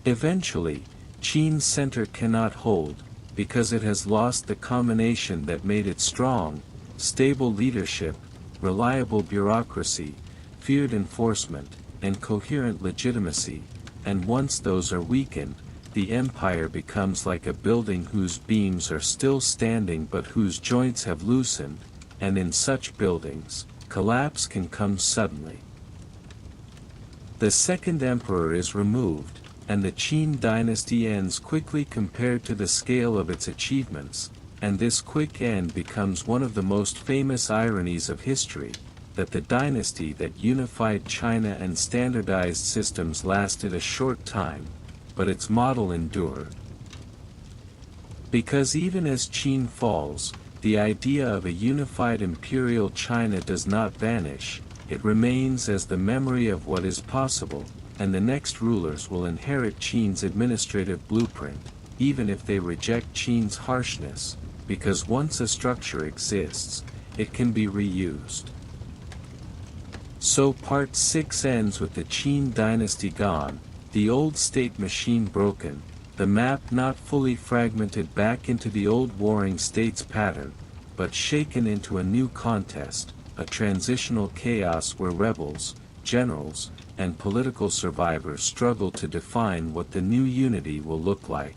Eventually, Qin's center cannot hold, because it has lost the combination that made it strong: stable leadership, reliable bureaucracy, feared enforcement, and coherent legitimacy, and once those are weakened, the empire becomes like a building whose beams are still standing but whose joints have loosened, and in such buildings, collapse can come suddenly. The second emperor is removed, and the Qin dynasty ends quickly compared to the scale of its achievements, and this quick end becomes one of the most famous ironies of history, that the dynasty that unified China and standardized systems lasted a short time, but its model endured. Because even as Qin falls, the idea of a unified imperial China does not vanish, it remains as the memory of what is possible, and the next rulers will inherit Qin's administrative blueprint, even if they reject Qin's harshness, because once a structure exists, it can be reused. So part 6 ends with the Qin dynasty gone, the old state machine broken, the map not fully fragmented back into the old warring states pattern, but shaken into a new contest, a transitional chaos where rebels, generals, and political survivors struggle to define what the new unity will look like.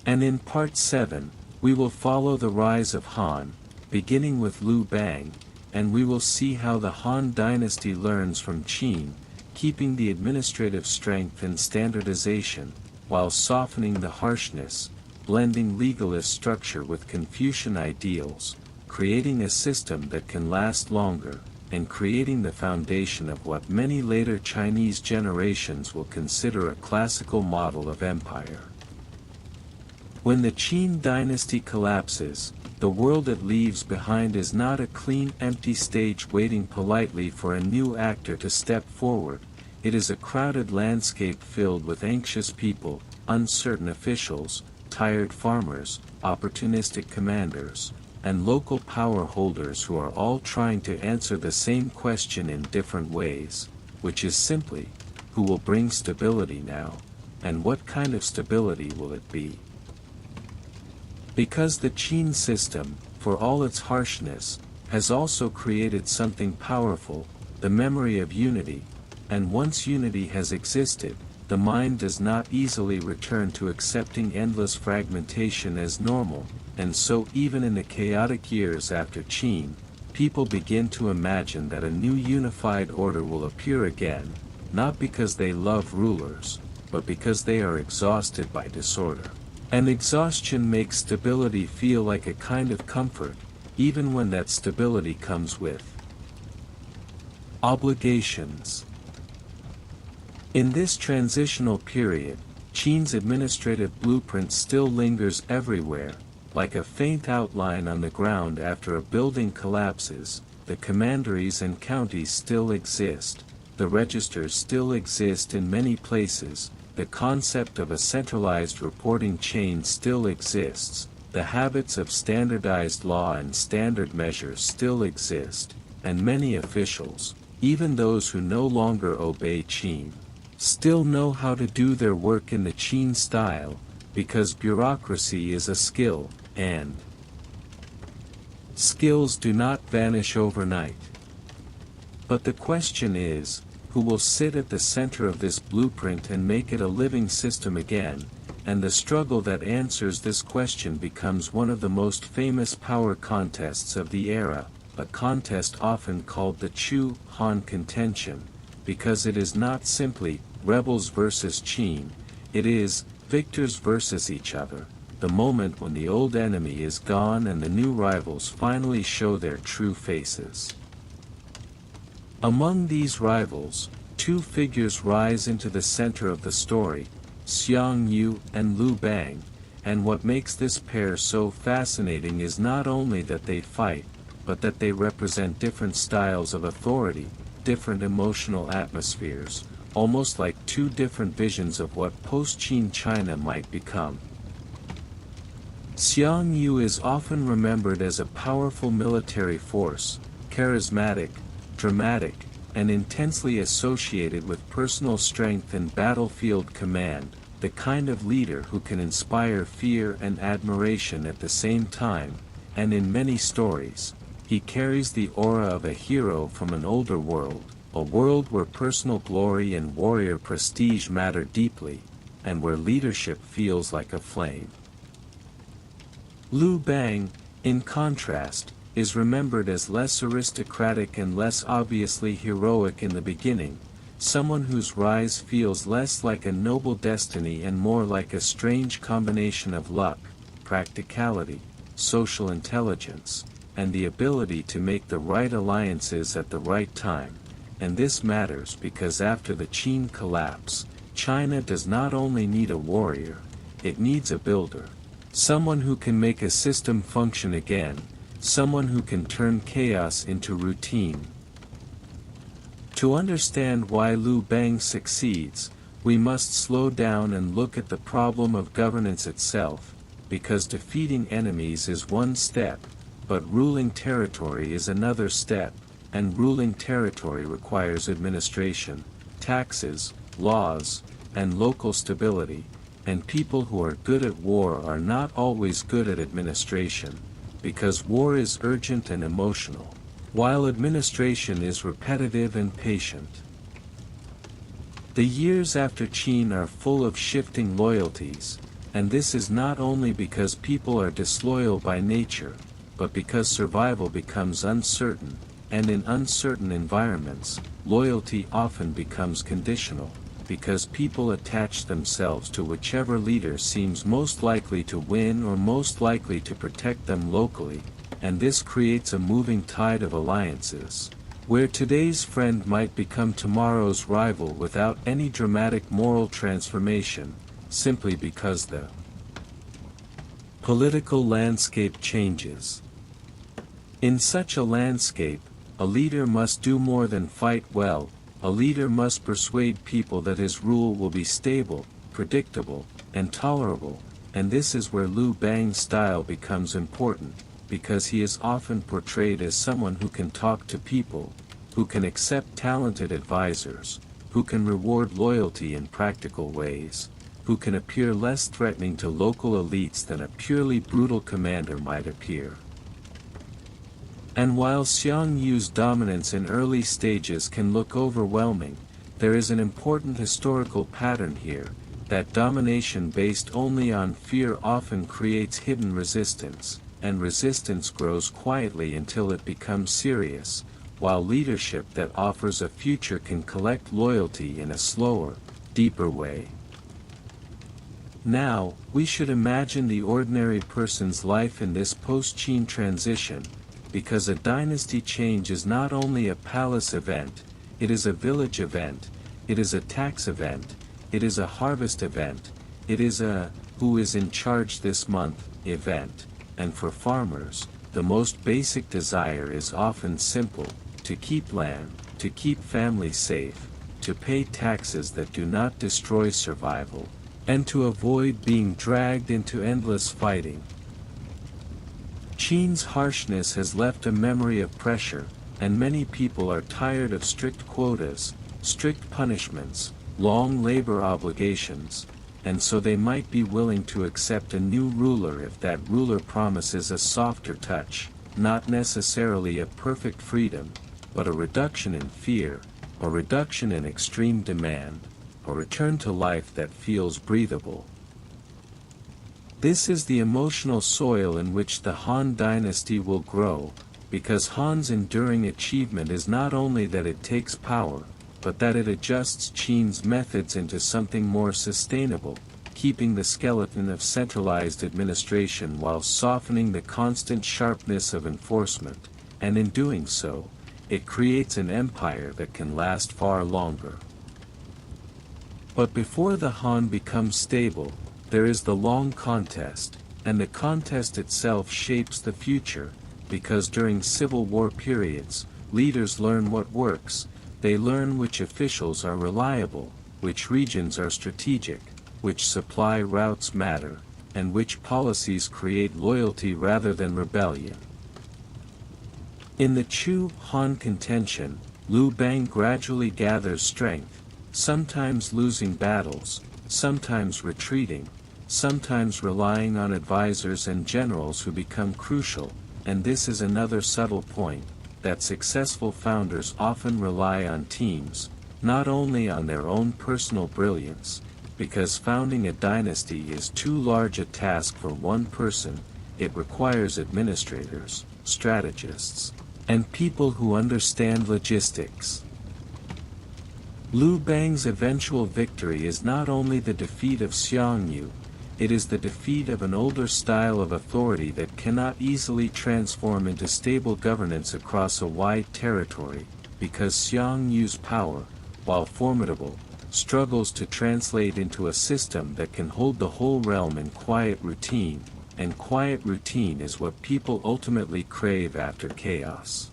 And in part 7, we will follow the rise of Han, beginning with Liu Bang, and we will see how the Han dynasty learns from Qin, keeping the administrative strength and standardization, while softening the harshness, blending legalist structure with Confucian ideals, creating a system that can last longer, and creating the foundation of what many later Chinese generations will consider a classical model of empire. When the Qin dynasty collapses, the world it leaves behind is not a clean, empty stage waiting politely for a new actor to step forward. It is a crowded landscape filled with anxious people, uncertain officials, tired farmers, opportunistic commanders, and local power holders who are all trying to answer the same question in different ways, which is simply, who will bring stability now, and what kind of stability will it be? Because the Qin system, for all its harshness, has also created something powerful, the memory of unity, and once unity has existed, the mind does not easily return to accepting endless fragmentation as normal, and so even in the chaotic years after Qin, people begin to imagine that a new unified order will appear again, not because they love rulers, but because they are exhausted by disorder. And exhaustion makes stability feel like a kind of comfort, even when that stability comes with obligations. In this transitional period, Qin's administrative blueprint still lingers everywhere, like a faint outline on the ground after a building collapses. The commanderies and counties still exist, the registers still exist in many places, the concept of a centralized reporting chain still exists, the habits of standardized law and standard measures still exist, and many officials, even those who no longer obey Qin, still know how to do their work in the Qin style, because bureaucracy is a skill, and skills do not vanish overnight. But the question is, who will sit at the center of this blueprint and make it a living system again, and the struggle that answers this question becomes one of the most famous power contests of the era, a contest often called the Chu-Han contention, because it is not simply rebels versus Qin, it is victors versus each other, the moment when the old enemy is gone and the new rivals finally show their true faces. Among these rivals, two figures rise into the center of the story, Xiang Yu and Liu Bang, and what makes this pair so fascinating is not only that they fight, but that they represent different styles of authority, different emotional atmospheres, almost like two different visions of what post-Qin China might become. Xiang Yu is often remembered as a powerful military force, charismatic, dramatic, and intensely associated with personal strength and battlefield command, the kind of leader who can inspire fear and admiration at the same time, and in many stories, he carries the aura of a hero from an older world, a world where personal glory and warrior prestige matter deeply, and where leadership feels like a flame. Liu Bang, in contrast, is remembered as less aristocratic and less obviously heroic in the beginning, someone whose rise feels less like a noble destiny and more like a strange combination of luck, practicality, social intelligence, and the ability to make the right alliances at the right time. And this matters because after the Qin collapse, China does not only need a warrior, it needs a builder, someone who can make a system function again, someone who can turn chaos into routine. To understand why Liu Bang succeeds, we must slow down and look at the problem of governance itself, because defeating enemies is one step, but ruling territory is another step, and ruling territory requires administration, taxes, laws, and local stability, and people who are good at war are not always good at administration, because war is urgent and emotional, while administration is repetitive and patient. The years after Qin are full of shifting loyalties, and this is not only because people are disloyal by nature, but because survival becomes uncertain, and in uncertain environments, loyalty often becomes conditional, because people attach themselves to whichever leader seems most likely to win or most likely to protect them locally, and this creates a moving tide of alliances, where today's friend might become tomorrow's rival without any dramatic moral transformation, simply because the political landscape changes. In such a landscape, a leader must do more than fight well. A leader must persuade people that his rule will be stable, predictable, and tolerable, and this is where Liu Bang's style becomes important, because he is often portrayed as someone who can talk to people, who can accept talented advisors, who can reward loyalty in practical ways, who can appear less threatening to local elites than a purely brutal commander might appear. And while Xiang Yu's dominance in early stages can look overwhelming, there is an important historical pattern here, that domination based only on fear often creates hidden resistance, and resistance grows quietly until it becomes serious, while leadership that offers a future can collect loyalty in a slower, deeper way. Now, we should imagine the ordinary person's life in this post-Qin transition, because a dynasty change is not only a palace event, it is a village event, it is a tax event, it is a harvest event, it is a "who is in charge this month" event, and for farmers, the most basic desire is often simple: to keep land, to keep families safe, to pay taxes that do not destroy survival, and to avoid being dragged into endless fighting. Qin's harshness has left a memory of pressure, and many people are tired of strict quotas, strict punishments, long labor obligations, and so they might be willing to accept a new ruler if that ruler promises a softer touch, not necessarily a perfect freedom, but a reduction in fear, a reduction in extreme demand, a return to life that feels breathable. This is the emotional soil in which the Han dynasty will grow, because Han's enduring achievement is not only that it takes power, but that it adjusts Qin's methods into something more sustainable, keeping the skeleton of centralized administration while softening the constant sharpness of enforcement, and in doing so, it creates an empire that can last far longer. But before the Han becomes stable, there is the long contest, and the contest itself shapes the future, because during civil war periods, leaders learn what works, they learn which officials are reliable, which regions are strategic, which supply routes matter, and which policies create loyalty rather than rebellion. In the Chu-Han contention, Liu Bang gradually gathers strength, sometimes losing battles, sometimes retreating, sometimes relying on advisors and generals who become crucial, and this is another subtle point, that successful founders often rely on teams, not only on their own personal brilliance, because founding a dynasty is too large a task for one person, it requires administrators, strategists, and people who understand logistics. Liu Bang's eventual victory is not only the defeat of Xiang Yu, it is the defeat of an older style of authority that cannot easily transform into stable governance across a wide territory, because Xiang Yu's power, while formidable, struggles to translate into a system that can hold the whole realm in quiet routine, and quiet routine is what people ultimately crave after chaos.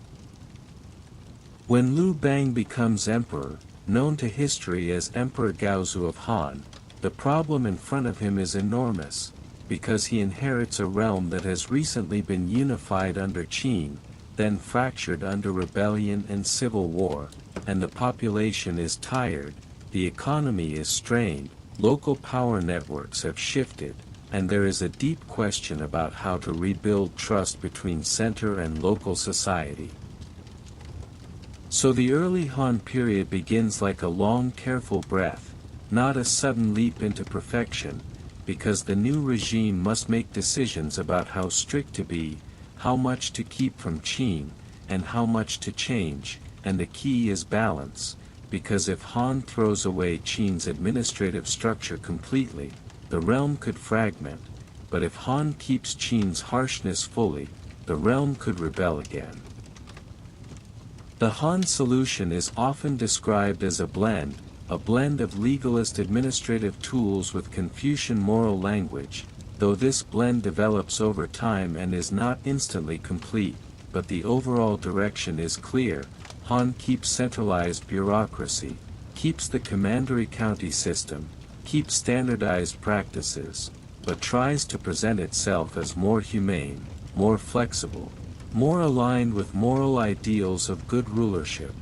When Liu Bang becomes emperor, known to history as Emperor Gaozu of Han, the problem in front of him is enormous, because he inherits a realm that has recently been unified under Qin, then fractured under rebellion and civil war, and the population is tired, the economy is strained, local power networks have shifted, and there is a deep question about how to rebuild trust between center and local society. So the early Han period begins like a long careful breath, not a sudden leap into perfection, because the new regime must make decisions about how strict to be, how much to keep from Qin, and how much to change, and the key is balance, because if Han throws away Qin's administrative structure completely, the realm could fragment, but if Han keeps Qin's harshness fully, the realm could rebel again. The Han solution is often described as a blend of legalist administrative tools with Confucian moral language, though this blend develops over time and is not instantly complete, but the overall direction is clear. Han keeps centralized bureaucracy, keeps the commandery county system, keeps standardized practices, but tries to present itself as more humane, more flexible, more aligned with moral ideals of good rulership.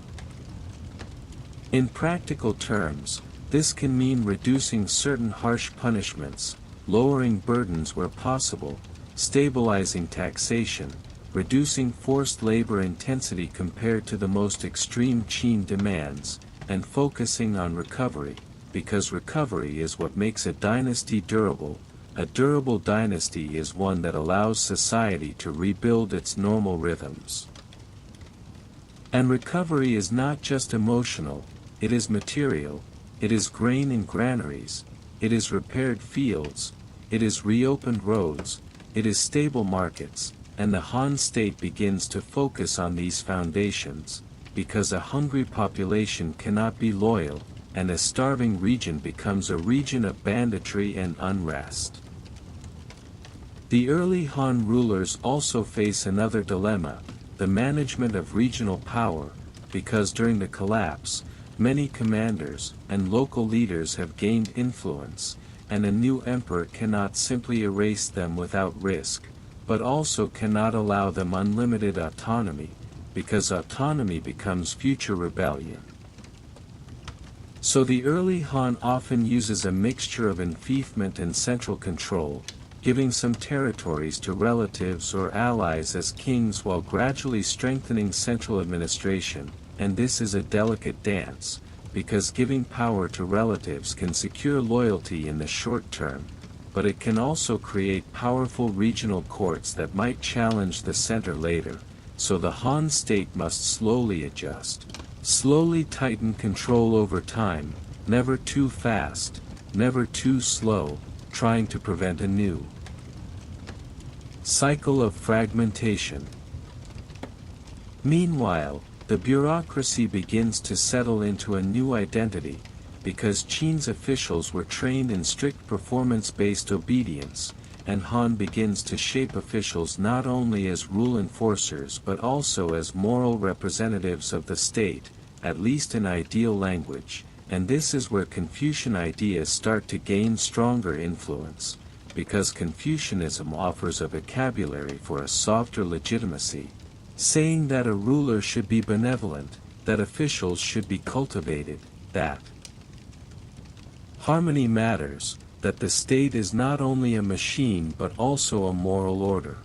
In practical terms, this can mean reducing certain harsh punishments, lowering burdens where possible, stabilizing taxation, reducing forced labor intensity compared to the most extreme Qin demands, and focusing on recovery, because recovery is what makes a dynasty durable. A durable dynasty is one that allows society to rebuild its normal rhythms. And recovery is not just emotional, it is material, it is grain in granaries, it is repaired fields, it is reopened roads, it is stable markets, and the Han state begins to focus on these foundations, because a hungry population cannot be loyal, and a starving region becomes a region of banditry and unrest. The early Han rulers also face another dilemma, the management of regional power, because during the collapse, many commanders and local leaders have gained influence, and a new emperor cannot simply erase them without risk, but also cannot allow them unlimited autonomy, because autonomy becomes future rebellion. So the early Han often uses a mixture of enfeoffment and central control, giving some territories to relatives or allies as kings while gradually strengthening central administration, and this is a delicate dance, because giving power to relatives can secure loyalty in the short term, but it can also create powerful regional courts that might challenge the center later, so the Han state must slowly adjust, slowly tighten control over time, never too fast, never too slow, trying to prevent a new cycle of fragmentation. Meanwhile, the bureaucracy begins to settle into a new identity, because Qin's officials were trained in strict performance-based obedience, and Han begins to shape officials not only as rule enforcers but also as moral representatives of the state, at least in ideal language, and this is where Confucian ideas start to gain stronger influence, because Confucianism offers a vocabulary for a softer legitimacy, saying that a ruler should be benevolent, that officials should be cultivated, that harmony matters, that the state is not only a machine but also a moral order.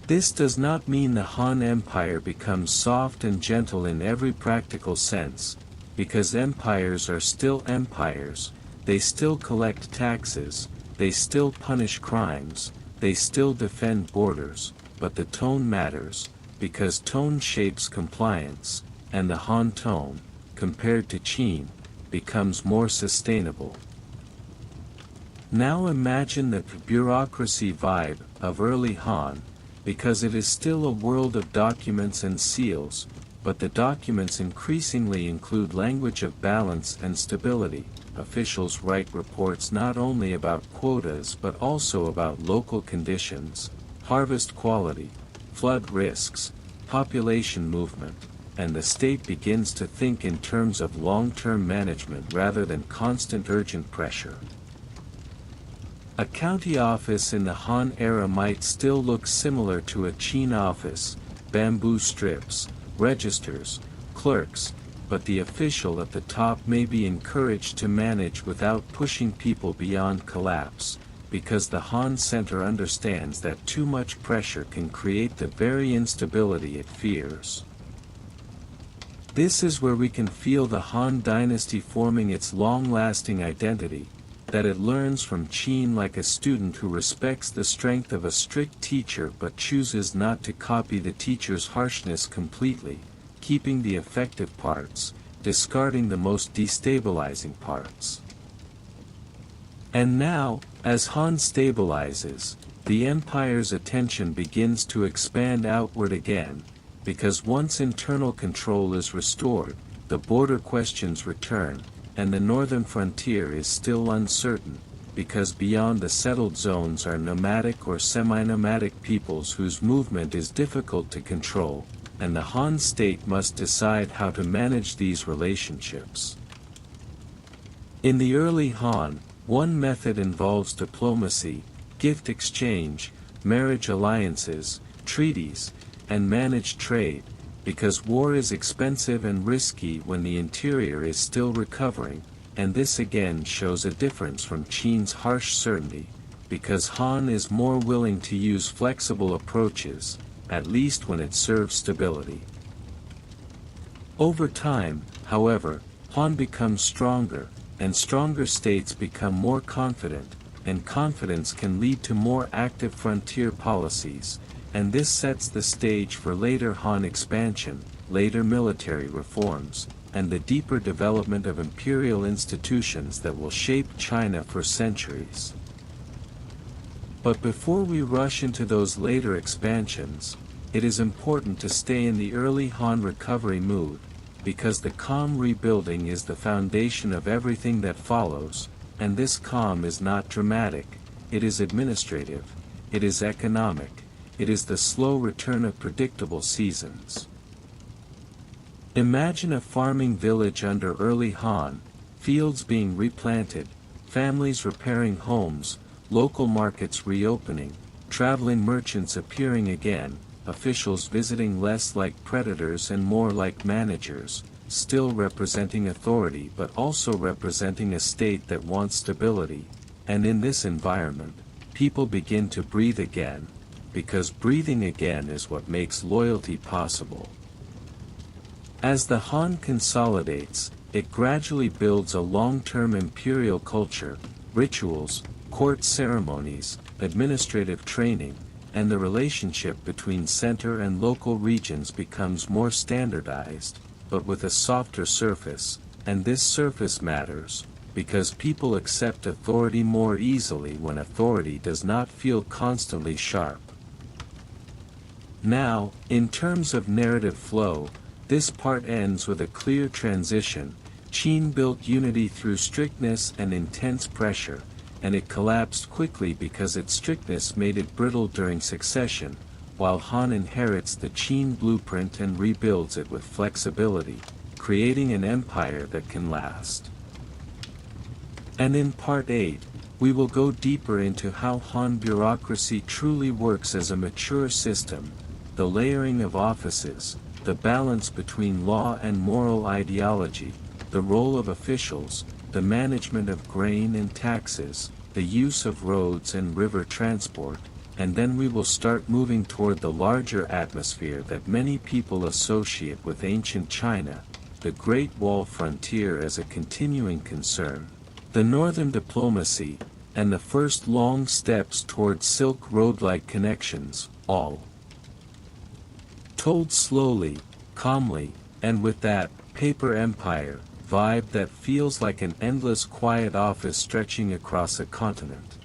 This does not mean the Han Empire becomes soft and gentle in every practical sense, because empires are still empires, they still collect taxes, they still punish crimes, they still defend borders, but the tone matters, because tone shapes compliance, and the Han tone, compared to Qin, becomes more sustainable. Now imagine the bureaucracy vibe of early Han, because it is still a world of documents and seals, but the documents increasingly include language of balance and stability. Officials write reports not only about quotas but also about local conditions, harvest quality, flood risks, population movement, and the state begins to think in terms of long-term management rather than constant urgent pressure. A county office in the Han era might still look similar to a Qin office: bamboo strips, registers, clerks, but the official at the top may be encouraged to manage without pushing people beyond collapse, because the Han center understands that too much pressure can create the very instability it fears. This is where we can feel the Han dynasty forming its long-lasting identity, that it learns from Qin like a student who respects the strength of a strict teacher but chooses not to copy the teacher's harshness completely, keeping the effective parts, discarding the most destabilizing parts. And now, as Han stabilizes, the empire's attention begins to expand outward again, because once internal control is restored, the border questions return, and the northern frontier is still uncertain, because beyond the settled zones are nomadic or semi-nomadic peoples whose movement is difficult to control, and the Han state must decide how to manage these relationships. In the early Han, one method involves diplomacy, gift exchange, marriage alliances, treaties, and managed trade, because war is expensive and risky when the interior is still recovering, and this again shows a difference from Qin's harsh certainty, because Han is more willing to use flexible approaches, at least when it serves stability. Over time, however, Han becomes stronger, and stronger states become more confident, and confidence can lead to more active frontier policies, and this sets the stage for later Han expansion, later military reforms, and the deeper development of imperial institutions that will shape China for centuries. But before we rush into those later expansions, it is important to stay in the early Han recovery mood, because the calm rebuilding is the foundation of everything that follows, and this calm is not dramatic, it is administrative, it is economic, it is the slow return of predictable seasons. Imagine a farming village under early Han, fields being replanted, families repairing homes, local markets reopening, traveling merchants appearing again, officials visiting less like predators and more like managers, still representing authority but also representing a state that wants stability, and in this environment, people begin to breathe again, because breathing again is what makes loyalty possible. As the Han consolidates, it gradually builds a long-term imperial culture, rituals, court ceremonies, administrative training, and the relationship between center and local regions becomes more standardized, but with a softer surface, and this surface matters, because people accept authority more easily when authority does not feel constantly sharp. Now, in terms of narrative flow, this part ends with a clear transition. Qin built unity through strictness and intense pressure, and it collapsed quickly because its strictness made it brittle during succession, while Han inherits the Qin blueprint and rebuilds it with flexibility, creating an empire that can last. And in Part 8, we will go deeper into how Han bureaucracy truly works as a mature system, the layering of offices, the balance between law and moral ideology, the role of officials, the management of grain and taxes, the use of roads and river transport, and then we will start moving toward the larger atmosphere that many people associate with ancient China, the Great Wall frontier as a continuing concern, the northern diplomacy, and the first long steps toward Silk Road-like connections, all told slowly, calmly, and with that paper empire vibe that feels like an endless quiet office stretching across a continent.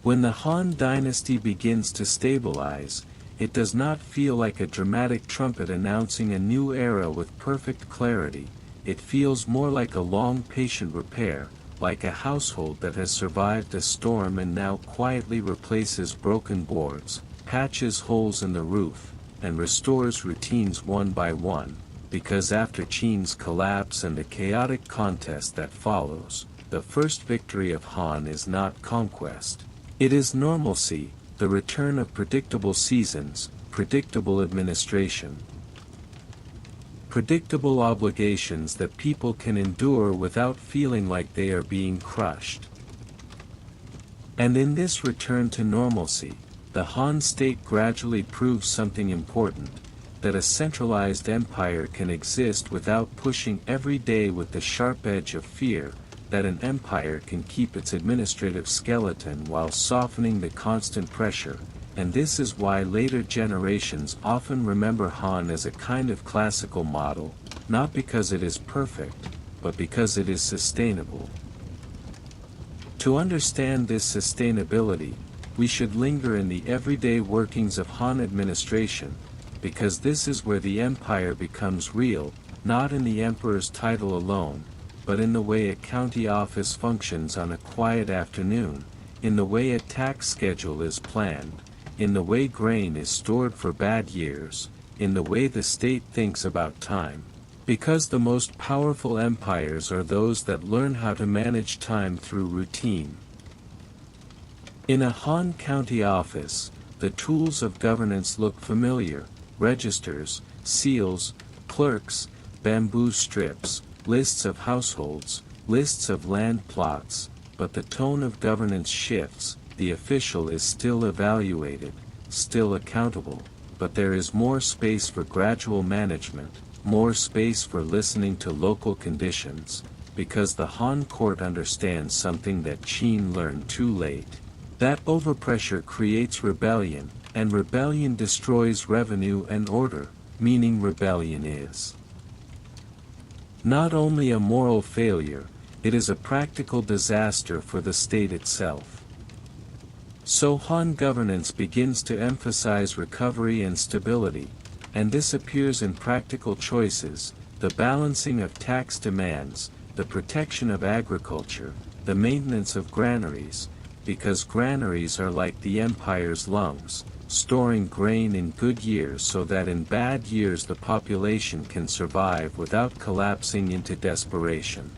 When the Han dynasty begins to stabilize, it does not feel like a dramatic trumpet announcing a new era with perfect clarity, it feels more like a long patient repair, like a household that has survived a storm and now quietly replaces broken boards, patches holes in the roof, and restores routines one by one, because after Qin's collapse and the chaotic contest that follows, the first victory of Han is not conquest. It is normalcy, the return of predictable seasons, predictable administration. Predictable obligations that people can endure without feeling like they are being crushed. And in this return to normalcy, the Han state gradually proves something important, that a centralized empire can exist without pushing every day with the sharp edge of fear, that an empire can keep its administrative skeleton while softening the constant pressure, and this is why later generations often remember Han as a kind of classical model, not because it is perfect, but because it is sustainable. To understand this sustainability, we should linger in the everyday workings of Han administration, because this is where the empire becomes real, not in the emperor's title alone, but in the way a county office functions on a quiet afternoon, in the way a tax schedule is planned, in the way grain is stored for bad years, in the way the state thinks about time. Because the most powerful empires are those that learn how to manage time through routine. In a Han County office, the tools of governance look familiar: registers, seals, clerks, bamboo strips, lists of households, lists of land plots, but the tone of governance shifts. The official is still evaluated, still accountable, but there is more space for gradual management, more space for listening to local conditions, because the Han court understands something that Qin learned too late. That overpressure creates rebellion, and rebellion destroys revenue and order, meaning rebellion is not only a moral failure, it is a practical disaster for the state itself. So Han governance begins to emphasize recovery and stability, and this appears in practical choices: the balancing of tax demands, the protection of agriculture, the maintenance of granaries, because granaries are like the empire's lungs, storing grain in good years so that in bad years the population can survive without collapsing into desperation.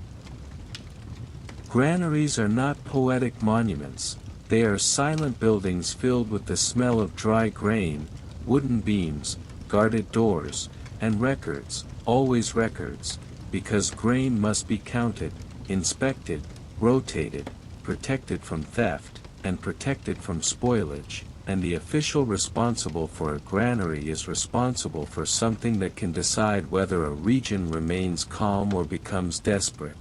Granaries are not poetic monuments, they are silent buildings filled with the smell of dry grain, wooden beams, guarded doors, and records, always records, because grain must be counted, inspected, rotated, protected from theft, and protected from spoilage, and the official responsible for a granary is responsible for something that can decide whether a region remains calm or becomes desperate.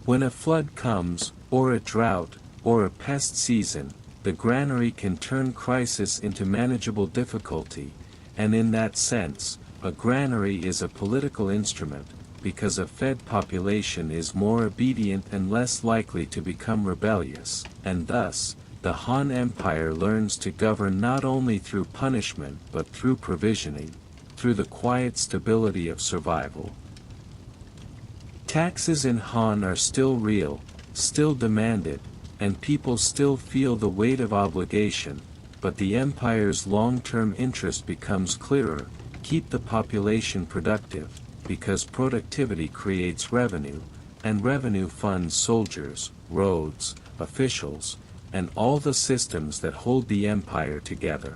When a flood comes, or a drought, or a pest season, the granary can turn crisis into manageable difficulty, and in that sense, a granary is a political instrument, because a fed population is more obedient and less likely to become rebellious, and thus, the Han Empire learns to govern not only through punishment but through provisioning, through the quiet stability of survival. Taxes in Han are still real, still demanded, and people still feel the weight of obligation, but the empire's long-term interest becomes clearer: keep the population productive, because productivity creates revenue, and revenue funds soldiers, roads, officials, and all the systems that hold the empire together.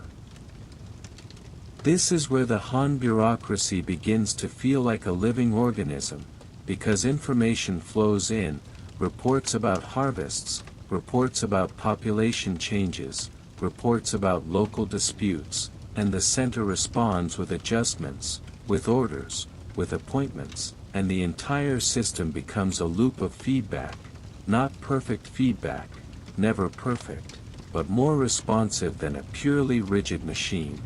This is where the Han bureaucracy begins to feel like a living organism, because information flows in, reports about harvests, reports about population changes, reports about local disputes, and the center responds with adjustments, with orders, with appointments, and the entire system becomes a loop of feedback, not perfect feedback, never perfect, but more responsive than a purely rigid machine.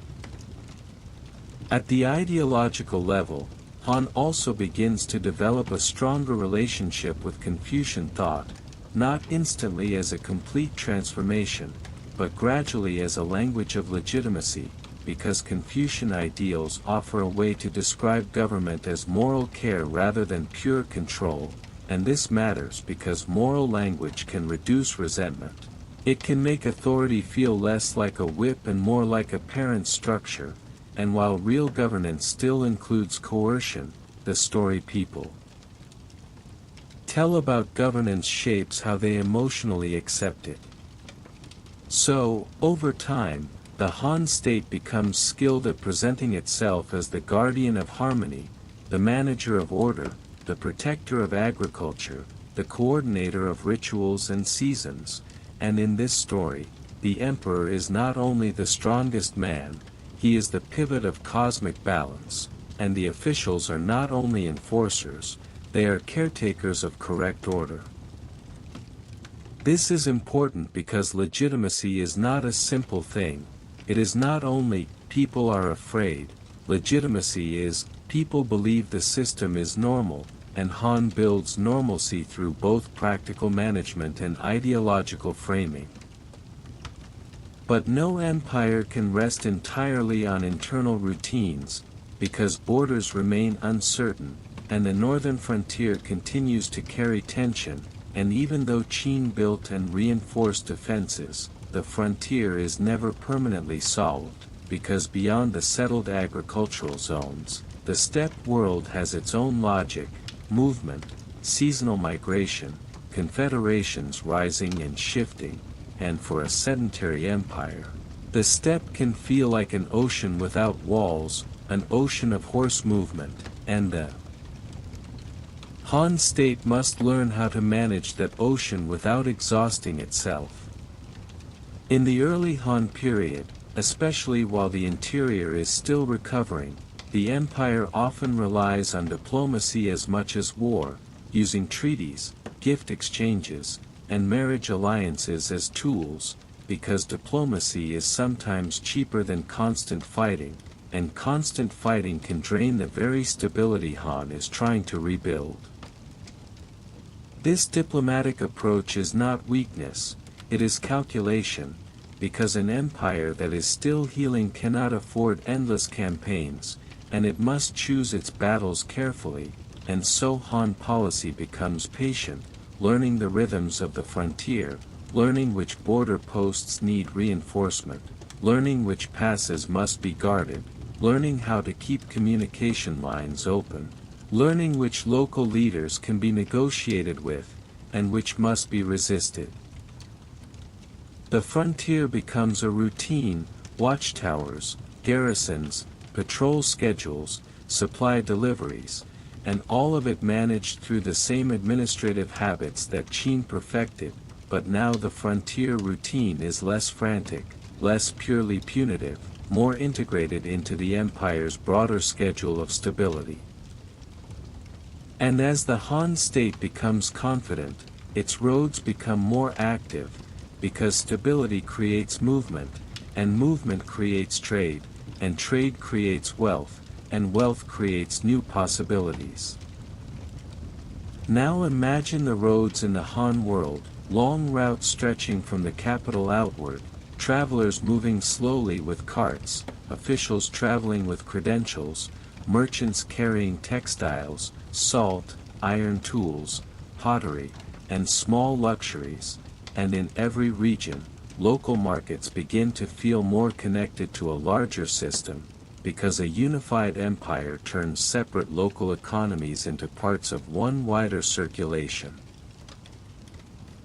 At the ideological level, Han also begins to develop a stronger relationship with Confucian thought, not instantly as a complete transformation, but gradually as a language of legitimacy, because Confucian ideals offer a way to describe government as moral care rather than pure control, and this matters because moral language can reduce resentment. It can make authority feel less like a whip and more like a parent structure, and while real governance still includes coercion, the story people tell about governance shapes how they emotionally accept it. So, over time, the Han state becomes skilled at presenting itself as the guardian of harmony, the manager of order, the protector of agriculture, the coordinator of rituals and seasons, and in this story, the emperor is not only the strongest man, he is the pivot of cosmic balance, and the officials are not only enforcers, they are caretakers of correct order. This is important because legitimacy is not a simple thing. It is not only, people are afraid, legitimacy is, people believe the system is normal, and Han builds normalcy through both practical management and ideological framing. But no empire can rest entirely on internal routines, because borders remain uncertain, and the northern frontier continues to carry tension, and even though Qin built and reinforced defenses, the frontier is never permanently solved, because beyond the settled agricultural zones, the steppe world has its own logic, movement, seasonal migration, confederations rising and shifting, and for a sedentary empire, the steppe can feel like an ocean without walls, an ocean of horse movement, and the Han state must learn how to manage that ocean without exhausting itself. In the early Han period, especially while the interior is still recovering, the empire often relies on diplomacy as much as war, using treaties, gift exchanges, and marriage alliances as tools, because diplomacy is sometimes cheaper than constant fighting, and constant fighting can drain the very stability Han is trying to rebuild. This diplomatic approach is not weakness, it is calculation, because an empire that is still healing cannot afford endless campaigns, and it must choose its battles carefully, and so Han policy becomes patient, learning the rhythms of the frontier, learning which border posts need reinforcement, learning which passes must be guarded, learning how to keep communication lines open, learning which local leaders can be negotiated with, and which must be resisted. The frontier becomes a routine, watchtowers, garrisons, patrol schedules, supply deliveries, and all of it managed through the same administrative habits that Qin perfected, but now the frontier routine is less frantic, less purely punitive, more integrated into the empire's broader schedule of stability. And as the Han state becomes confident, its roads become more active, because stability creates movement, and movement creates trade, and trade creates wealth, and wealth creates new possibilities. Now imagine the roads in the Han world, long routes stretching from the capital outward, travelers moving slowly with carts, officials traveling with credentials, merchants carrying textiles, salt, iron tools, pottery, and small luxuries, and in every region, local markets begin to feel more connected to a larger system, because a unified empire turns separate local economies into parts of one wider circulation.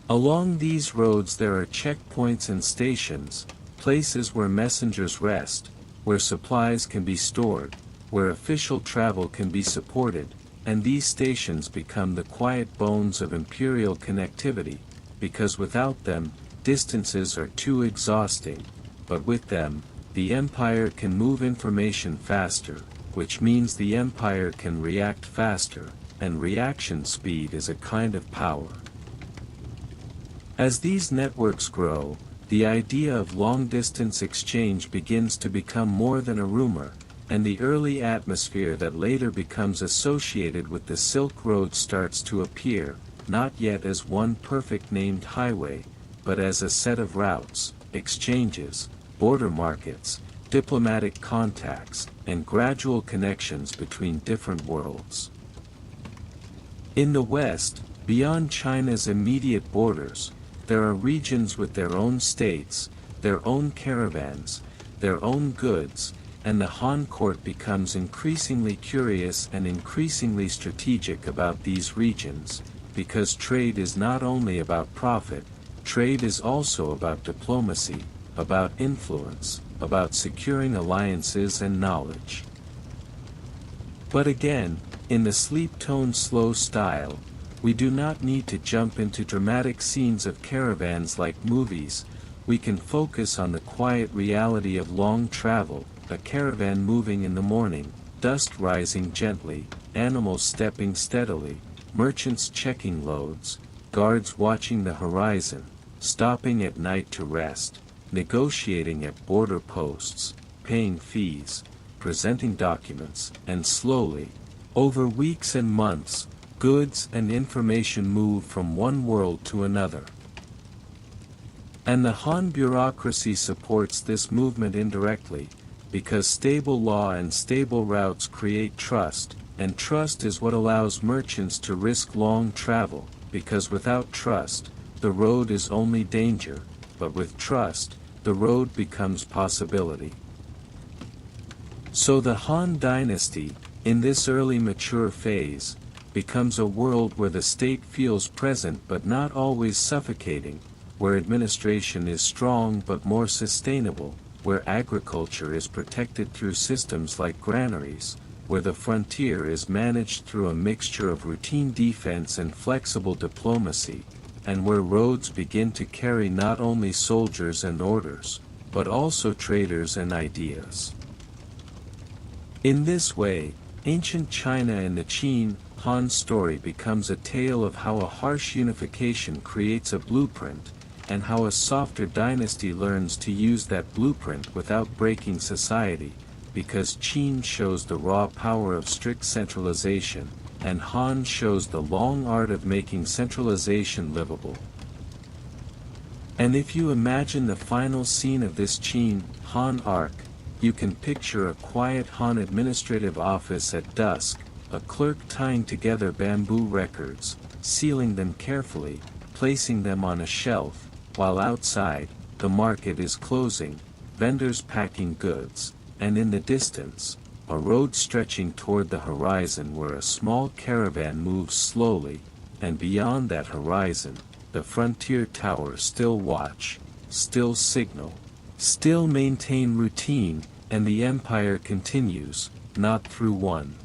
Along these roads there are checkpoints and stations, places where messengers rest, where supplies can be stored, where official travel can be supported, and these stations become the quiet bones of imperial connectivity, because without them, distances are too exhausting, but with them, the empire can move information faster, which means the empire can react faster, and reaction speed is a kind of power. As these networks grow, the idea of long-distance exchange begins to become more than a rumor, and the early atmosphere that later becomes associated with the Silk Road starts to appear, not yet as one perfect named highway, but as a set of routes, exchanges, border markets, diplomatic contacts, and gradual connections between different worlds. In the West, beyond China's immediate borders, there are regions with their own states, their own caravans, their own goods, and the Han court becomes increasingly curious and increasingly strategic about these regions, because trade is not only about profit, trade is also about diplomacy, about influence, about securing alliances and knowledge. But again, in the sleep-toned slow style, we do not need to jump into dramatic scenes of caravans like movies. We can focus on the quiet reality of long travel, a caravan moving in the morning, dust rising gently, animals stepping steadily, merchants checking loads, guards watching the horizon, stopping at night to rest, negotiating at border posts, paying fees, presenting documents, and slowly, over weeks and months, goods and information move from one world to another. And the Han bureaucracy supports this movement indirectly, because stable law and stable routes create trust, and trust is what allows merchants to risk long travel, because without trust, the road is only danger, but with trust, the road becomes possibility. So the Han dynasty, in this early mature phase, becomes a world where the state feels present but not always suffocating, where administration is strong but more sustainable, where agriculture is protected through systems like granaries, where the frontier is managed through a mixture of routine defense and flexible diplomacy, and where roads begin to carry not only soldiers and orders, but also traders and ideas. In this way, ancient China and the Qin Han story becomes a tale of how a harsh unification creates a blueprint, and how a softer dynasty learns to use that blueprint without breaking society, because Qin shows the raw power of strict centralization, and Han shows the long art of making centralization livable. And if you imagine the final scene of this Qin Han arc, you can picture a quiet Han administrative office at dusk, a clerk tying together bamboo records, sealing them carefully, placing them on a shelf, while outside, the market is closing, vendors packing goods, and in the distance, a road stretching toward the horizon where a small caravan moves slowly, and beyond that horizon, the frontier towers still watch, still signal, still maintain routine, and the empire continues, not through one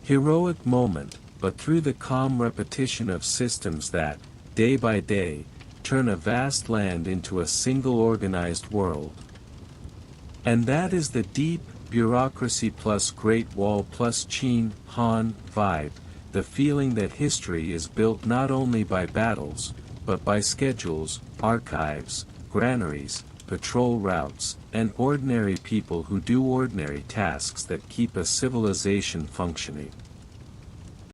heroic moment, but through the calm repetition of systems that, day by day, turn a vast land into a single organized world. And that is the deep, bureaucracy plus Great Wall plus Qin Han vibe, the feeling that history is built not only by battles, but by schedules, archives, granaries, patrol routes, and ordinary people who do ordinary tasks that keep a civilization functioning.